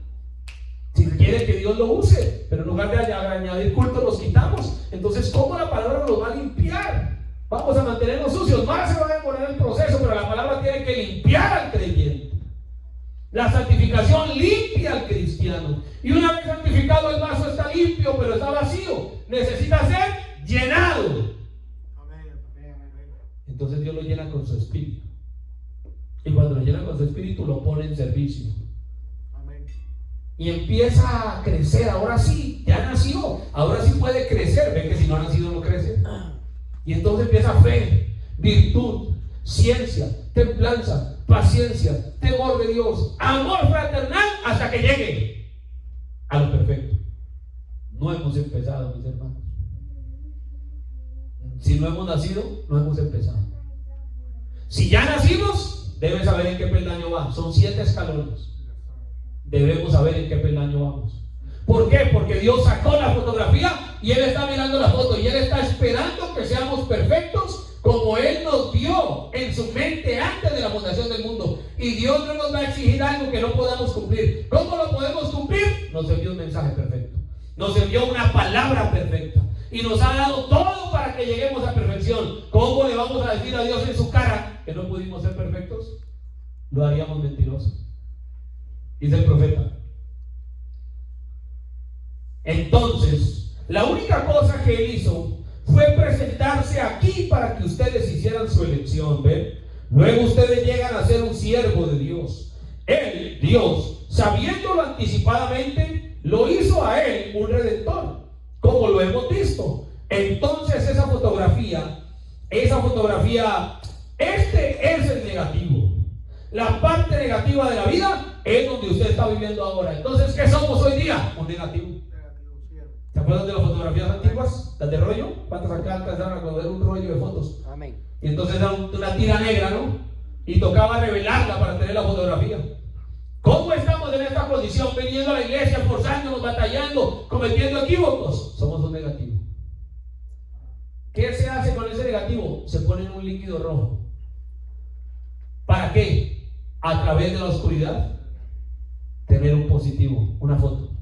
si quiere que Dios lo use. Pero en lugar de añadir culto los quitamos. Entonces, ¿cómo la palabra nos va a limpiar? Vamos a mantenernos sucios, más se va a demorar el proceso, pero la palabra tiene que limpiar al creyente. La santificación limpia al cristiano. Y una vez santificado, el vaso está limpio, pero está vacío. Necesita ser llenado. Entonces Dios lo llena con su espíritu. Y cuando lo llena con su espíritu, lo pone en servicio. Y empieza a crecer. Ahora sí, ya nació. Ahora sí puede crecer. Ven que si no ha nacido, no crece. Y entonces empieza fe, virtud, ciencia, templanza, paciencia, temor de Dios, amor fraternal, hasta que llegue a lo perfecto. No hemos empezado, mis hermanos. Si no hemos nacido, no hemos empezado. Si ya nacimos, debes saber en qué peldaño va. Son 7 escalones. Debemos saber en qué peldaño vamos. ¿Por qué? Porque Dios sacó la fotografía y Él está mirando la foto y Él está esperando que seamos perfectos como Él nos vio en su mente antes de la fundación del mundo. Y Dios no nos va a exigir algo que no podamos cumplir. ¿Cómo lo podemos cumplir? Nos envió un mensaje perfecto. nos envió una palabra perfecta y nos ha dado todo para que lleguemos a perfección. ¿Cómo le vamos a decir a Dios en su cara que no pudimos ser perfectos? Lo haríamos mentiroso, dice el profeta. Entonces, la única cosa que él hizo fue presentarse aquí para que ustedes hicieran su elección, ¿ven? Luego ustedes llegan a ser un siervo de Dios. Él, Dios, sabiéndolo anticipadamente, lo hizo a él un redentor, como lo hemos visto. Entonces esa fotografía, este es el negativo. La parte negativa de la vida es donde usted está viviendo ahora. Entonces, ¿qué somos hoy día? Un negativo. ¿Se acuerdan de las fotografías antiguas? Las de rollo. ¿Cuántos acá alcanzaron a ver un rollo de fotos? Amén. Y entonces era una tira negra, ¿no? Y tocaba revelarla para tener la fotografía. ¿Cómo estamos en esta condición? Viniendo a la iglesia, esforzándonos, batallando, cometiendo equívocos. Somos un negativo. ¿Qué se hace con ese negativo? Se pone en un líquido rojo. ¿Para qué? A través de la oscuridad, tener un positivo, una foto.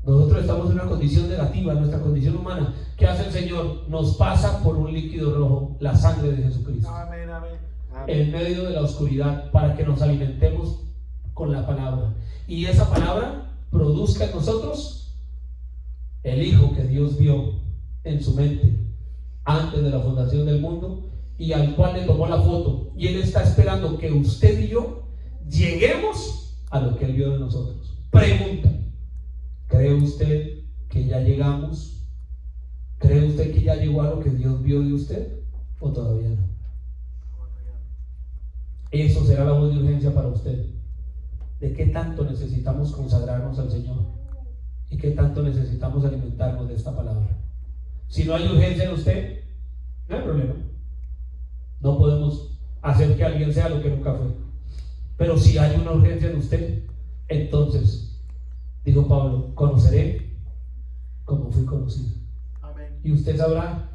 Nosotros estamos en una condición negativa, nuestra condición humana. ¿Qué hace el Señor? Nos pasa por un líquido rojo, la sangre de Jesucristo. Amén, amén. En medio de la oscuridad, para que nos alimentemos con la palabra. Y esa palabra produzca en nosotros el Hijo que Dios vio en su mente antes de la fundación del mundo y al cual le tomó la foto. Y Él está esperando que usted y yo lleguemos a lo que Él vio de nosotros. Pregunta: ¿cree usted que ya llegamos? ¿Cree usted que ya llegó a lo que Dios vio de usted? ¿O todavía no? Eso será la voz de urgencia para usted. ¿De qué tanto necesitamos consagrarnos al Señor? ¿Y qué tanto necesitamos alimentarnos de esta palabra? Si no hay urgencia en usted, no hay problema. No podemos hacer que alguien sea lo que nunca fue. Pero si hay una urgencia en usted, entonces, dijo Pablo, conoceré como fui conocido. Amén. Y usted sabrá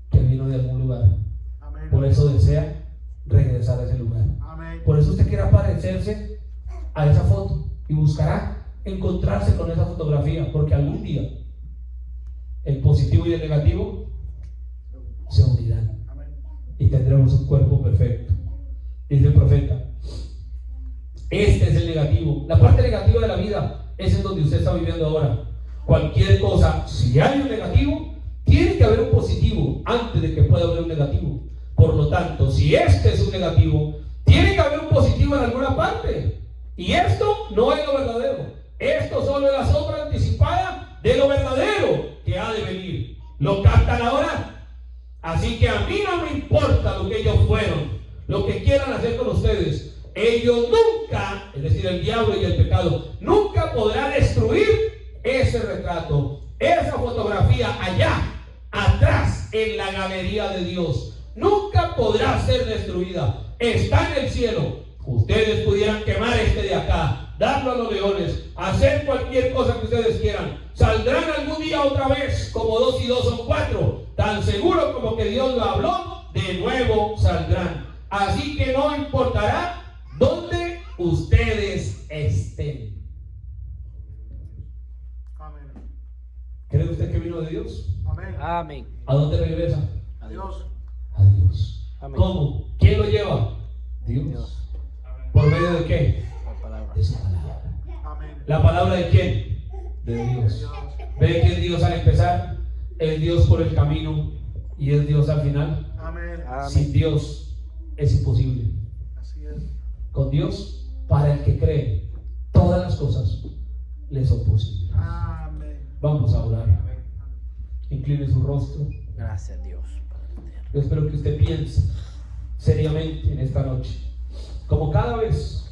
que vino de algún lugar. Amén. Por eso desea regresar a ese lugar. Amén. Por eso usted quiere parecerse a esa foto y buscará encontrarse con esa fotografía, porque algún día el positivo y el negativo se unirán y tendremos un cuerpo perfecto. Dice el profeta, este es el negativo. La parte negativa de la vida es en donde usted está viviendo ahora. Cualquier cosa, si hay un negativo, tiene que haber un positivo antes de que pueda haber un negativo. Por lo tanto, si este es un negativo, tiene que haber un positivo en alguna parte. Y esto no es lo verdadero. Esto solo es la sombra anticipada de lo verdadero que ha de venir. ¿Lo captan ahora? Así que a mí no me importa lo que ellos fueron, lo que quieran hacer con ustedes. Ellos nunca, es decir, el diablo y el pecado, nunca podrá destruir ese retrato, esa fotografía allá, atrás, en la galería de Dios. Nunca podrá ser destruida. Está en el cielo. Ustedes pudieran quemar este de acá, darlo a los leones, hacer cualquier cosa que ustedes quieran. Saldrán algún día otra vez, como 2 y 2 son 4. Tan seguro como que Dios lo habló, de nuevo saldrán. Así que no importará dónde ustedes estén. Amén. ¿Cree usted que vino de Dios? Amén. Amén. ¿A dónde regresa? Adiós. A Dios. Amén. ¿Cómo? ¿Quién lo lleva? Dios. ¿Por medio de qué? La palabra. De su palabra. Amén. ¿La palabra de quién? De Dios. ¿Ve que es Dios al empezar? Es Dios por el camino y es Dios al final. Amén. Sin Dios es imposible. Así es. Con Dios, para el que cree, todas las cosas le son posibles. Amén. Vamos a orar. Incline su rostro. Gracias, Dios. Yo espero que usted piense seriamente en esta noche, como cada vez,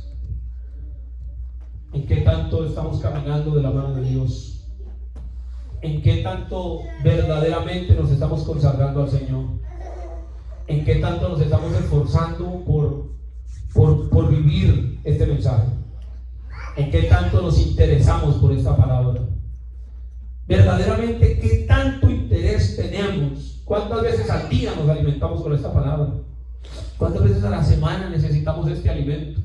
en qué tanto estamos caminando de la mano de Dios, en qué tanto verdaderamente nos estamos consagrando al Señor, en qué tanto nos estamos esforzando por vivir este mensaje, en qué tanto nos interesamos por esta palabra, verdaderamente qué tanto interés tenemos. ¿Cuántas veces al día nos alimentamos con esta palabra? ¿Cuántas veces a la semana necesitamos este alimento?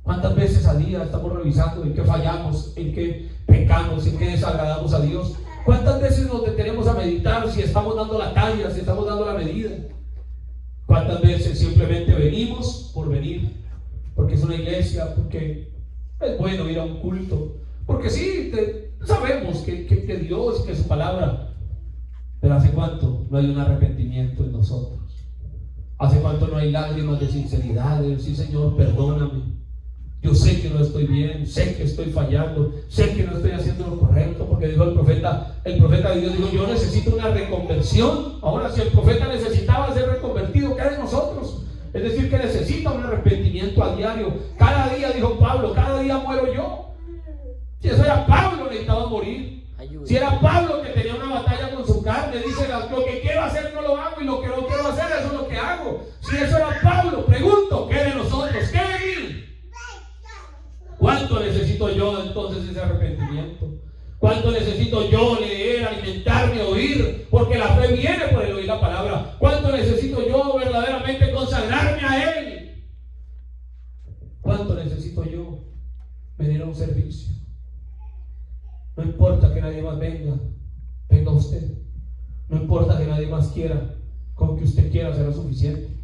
¿Cuántas veces al día estamos revisando en qué fallamos, en qué pecamos, en qué desagradamos a Dios. ¿Cuántas veces nos detenemos a meditar si estamos dando la talla, si estamos dando la medida? ¿Cuántas veces simplemente venimos por venir? Porque es una iglesia, porque es bueno ir a un culto, porque sí, sabemos que Dios, que su palabra. Pero ¿hace cuánto no hay un arrepentimiento en nosotros? ¿Hace cuánto no hay lágrimas de sinceridad, de decir, Señor, perdóname? Yo sé que no estoy bien, sé que estoy fallando, sé que no estoy haciendo lo correcto, porque dijo el profeta de Dios, dijo, yo necesito una reconversión. Ahora, si el profeta necesitaba ser reconvertido, ¿qué de nosotros? Es decir, que necesita un arrepentimiento a diario. Cada día, dijo Pablo, cada día muero yo. Si eso era Pablo, necesitaba morir. Si era Pablo que tenía una batalla con su carne, dice, lo que quiero hacer no lo hago y lo que no quiero hacer, eso es lo que hago. Si eso era Pablo, pregunto, ¿qué de nosotros? ¿Qué de mí? ¿Cuánto necesito yo entonces ese arrepentimiento? ¿Cuánto necesito yo leer, alimentarme, oír? Porque la fe viene por el oír la palabra. ¿Cuánto necesito yo verdaderamente consagrarme a Él? ¿Cuánto necesito yo venir a un servicio? No importa que nadie más venga usted. No importa que nadie más quiera, con que usted quiera será suficiente.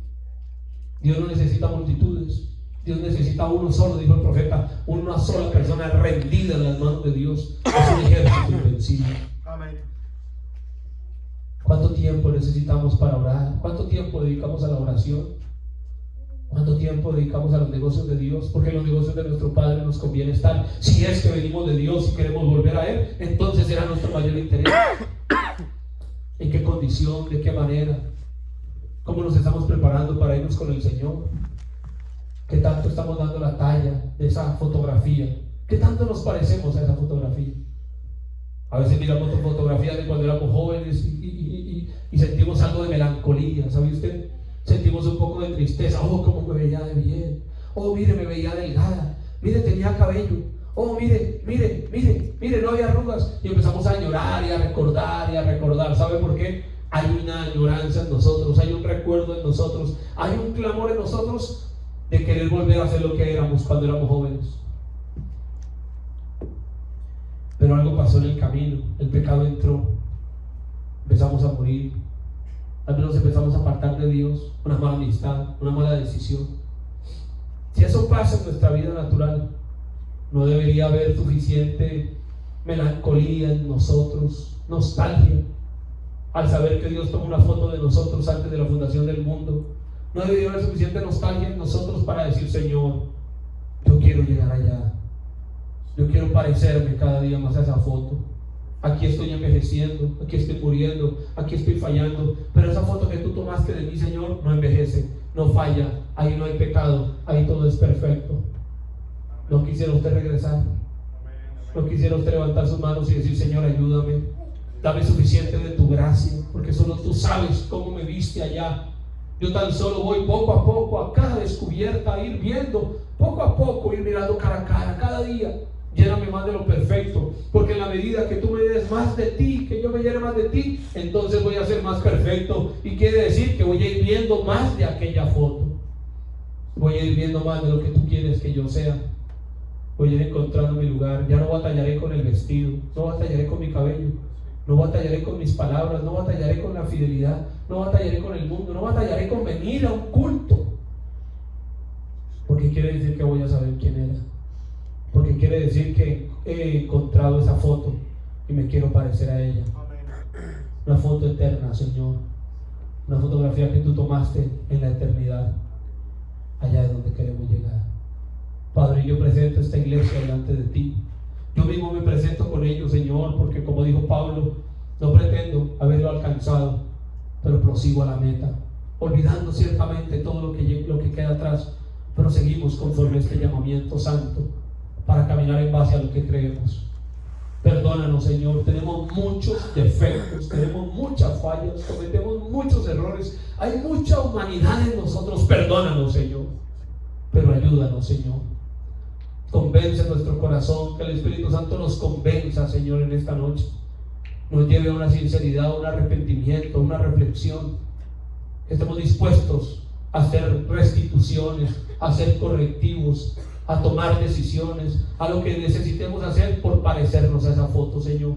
Dios no necesita multitudes. Dios necesita uno solo, dijo el profeta, una sola persona rendida en las manos de Dios. Es un ejército invencible. Amén. ¿Cuánto tiempo necesitamos para orar? ¿Cuánto tiempo dedicamos a la oración? ¿Cuánto tiempo dedicamos a los negocios de Dios? Porque en los negocios de nuestro Padre nos conviene estar. Si es que venimos de Dios y queremos volver a Él, entonces será nuestro mayor interés. ¿En qué condición? ¿De qué manera? ¿Cómo nos estamos preparando para irnos con el Señor? ¿Qué tanto estamos dando la talla de esa fotografía? ¿Qué tanto nos parecemos a esa fotografía? A veces miramos fotografías de cuando éramos jóvenes y sentimos algo de melancolía, ¿sabe usted? Sentimos un poco de tristeza. Oh, cómo me veía de bien. Oh, mire, me veía delgada. Mire, tenía cabello. Oh, mire, no había arrugas. Y empezamos a llorar y a recordar. ¿Sabe por qué? Hay una añoranza en nosotros, hay un recuerdo en nosotros, hay un clamor en nosotros de querer volver a ser lo que éramos cuando éramos jóvenes. Pero algo pasó en el camino, el pecado entró, empezamos a morir, al menos empezamos a apartar de Dios, una mala amistad, una mala decisión. Si eso pasa en nuestra vida natural, no debería haber suficiente melancolía en nosotros, nostalgia, al saber que Dios tomó una foto de nosotros antes de la fundación del mundo. No debería haber suficiente nostalgia en nosotros para decir, Señor, yo quiero llegar allá, yo quiero parecerme cada día más a esa foto. Aquí estoy envejeciendo, aquí estoy muriendo, aquí estoy fallando, pero esa foto que tú tomaste de mí, Señor, no envejece, no falla, ahí no hay pecado, ahí todo es perfecto. ¿No quisiera usted regresar? ¿No quisiera usted levantar sus manos y decir, Señor, ayúdame, dame suficiente de tu gracia, porque solo tú sabes cómo me viste allá? Yo tan solo voy poco a poco a cada descubierta, a ir viendo, poco a poco, ir mirando cara a cara, cada día. Lléname más de lo perfecto, porque en la medida que tú me des más de ti, que yo me llene más de ti, entonces voy a ser más perfecto. Y quiere decir que voy a ir viendo más de aquella foto, voy a ir viendo más de lo que tú quieres que yo sea. Voy a ir encontrando mi lugar. Ya no batallaré con el vestido, no batallaré con mi cabello, no batallaré con mis palabras, no batallaré con la fidelidad, no batallaré con el mundo, no batallaré con venir a un culto, porque quiere decir que voy a saber quién era, porque quiere decir que he encontrado esa foto y me quiero parecer a ella. Una foto eterna, Señor, una fotografía que tú tomaste en la eternidad. Allá es donde queremos llegar. Padre, yo presento esta iglesia delante de ti. Yo mismo me presento con ellos, Señor, porque como dijo Pablo, no pretendo haberlo alcanzado, pero prosigo a la meta, olvidando ciertamente todo lo que queda atrás, pero seguimos conforme a este llamamiento santo para caminar en base a lo que creemos. Perdónanos, Señor, tenemos muchos defectos, tenemos muchas fallas, cometemos muchos errores, hay mucha humanidad en nosotros. Perdónanos, Señor, pero ayúdanos, Señor. Convence nuestro corazón, que el Espíritu Santo nos convenza, Señor, en esta noche. Nos lleve a una sinceridad, a un arrepentimiento, a una reflexión. Que estemos dispuestos a hacer restituciones, a hacer correctivos, a tomar decisiones, a lo que necesitemos hacer por parecernos a esa foto, Señor.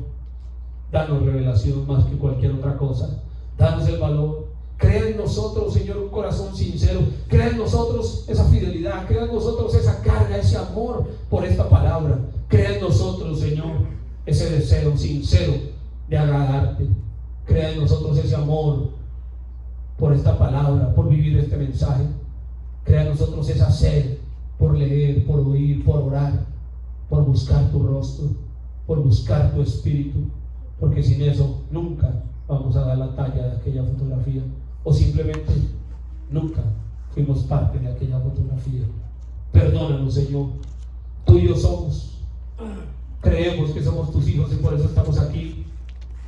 Danos revelación más que cualquier otra cosa. Danos el valor. Crea en nosotros, Señor, un corazón sincero. Crea en nosotros esa fidelidad. Crea en nosotros esa carga, ese amor por esta palabra. Crea en nosotros, Señor, ese deseo sincero de agradarte. Crea en nosotros ese amor por esta palabra, por vivir este mensaje. Crea en nosotros esa sed por leer, por oír, por orar, por buscar tu rostro, por buscar tu espíritu, porque sin eso nunca vamos a dar la talla de aquella fotografía, o simplemente nunca fuimos parte de aquella fotografía. Perdónanos, Señor. Tuyos somos. Creemos que somos tus hijos y por eso estamos aquí.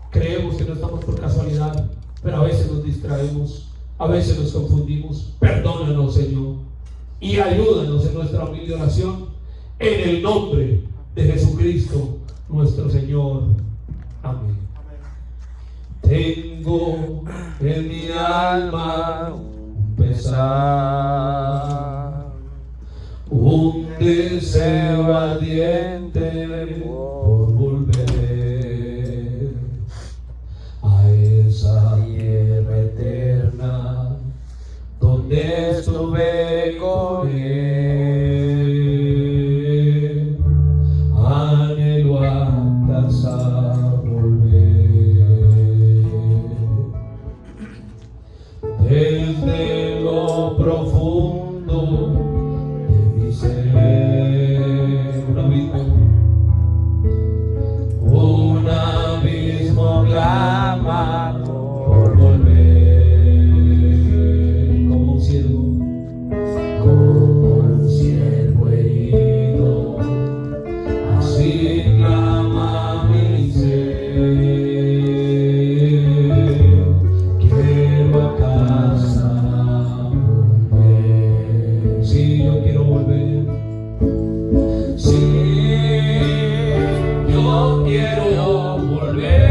Creemos que no estamos por casualidad, pero a veces nos distraemos, a veces nos confundimos. Perdónanos, Señor, y ayúdanos en nuestra humilde oración, en el nombre de Jesucristo nuestro Señor. Amén. Tengo en mi alma un pesar, un deseo ardiente por volver a esa tierra eterna donde estuve con él. Anhelo a casa volver. Desde lo profundo de mi ser, un abismo clama por volver, como un siervo herido, así clama mi ser. Quiero a casa volver. Sí, yo quiero volver. Sí, yo quiero volver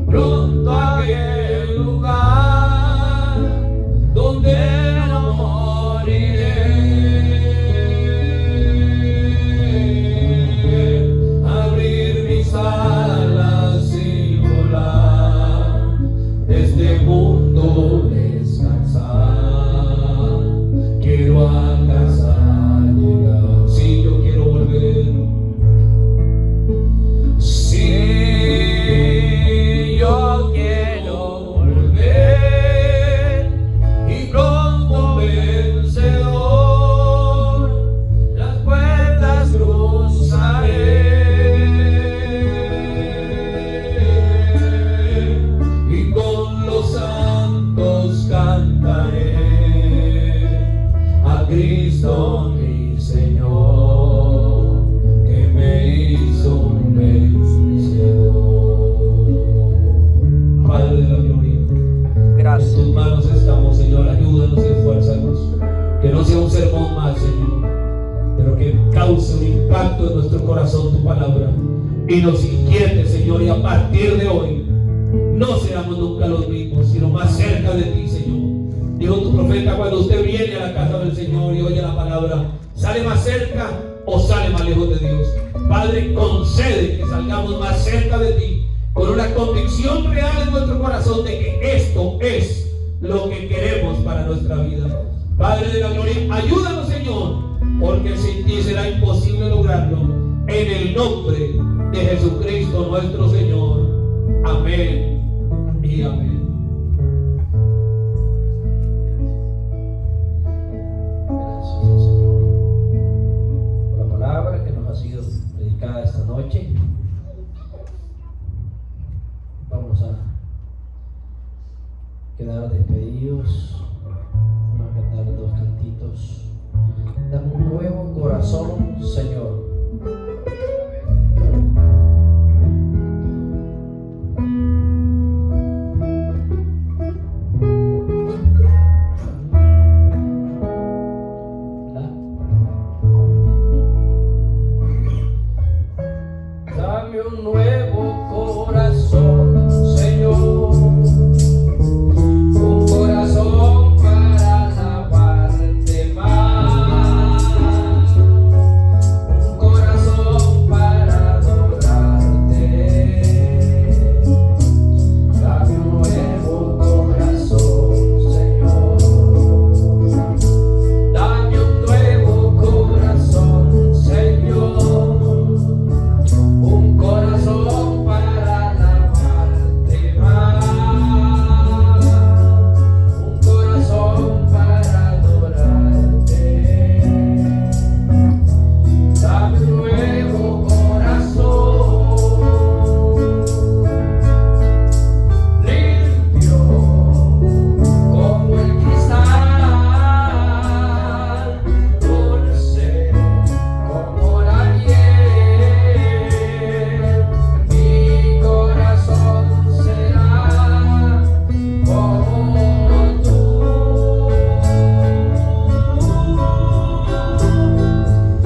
pronto a aquel lugar donde no moriré. Abrir mis alas y volar, este mundo descansar. Quiero a casa llegar. Sí, yo quiero volver. Sí, yo quiero volver y pronto vencedor las puertas cruzaré y con los santos cantaré a Cristo mi Señor, que me hizo un vencedor. Padre de la gloria, Gracias. en tus manos estamos, Señor. Ayúdanos y esfuérzanos. Que no sea un sermón más, Señor, pero que cause un impacto en nuestro corazón tu palabra y nos inquiete, Señor, y a partir de hoy no seamos nunca los mismos, sino más cerca de ti, Señor. Dijo tu profeta, cuando usted viene a la casa del Señor y oye la palabra, ¿sale más cerca o sale más lejos de Dios? Padre, concede que salgamos más cerca de ti, con una convicción real en nuestro corazón de que esto es lo que queremos para nuestra vida. Padre de la gloria, ayúdanos, Señor, porque sin ti será imposible lograrlo. En el nombre de Jesucristo nuestro Señor. Amén y amén. Gracias al Señor por la palabra que nos ha sido predicada esta noche. Vamos a quedar despedidos. Vamos a cantar dos cantitos. Dame un nuevo corazón, Señor.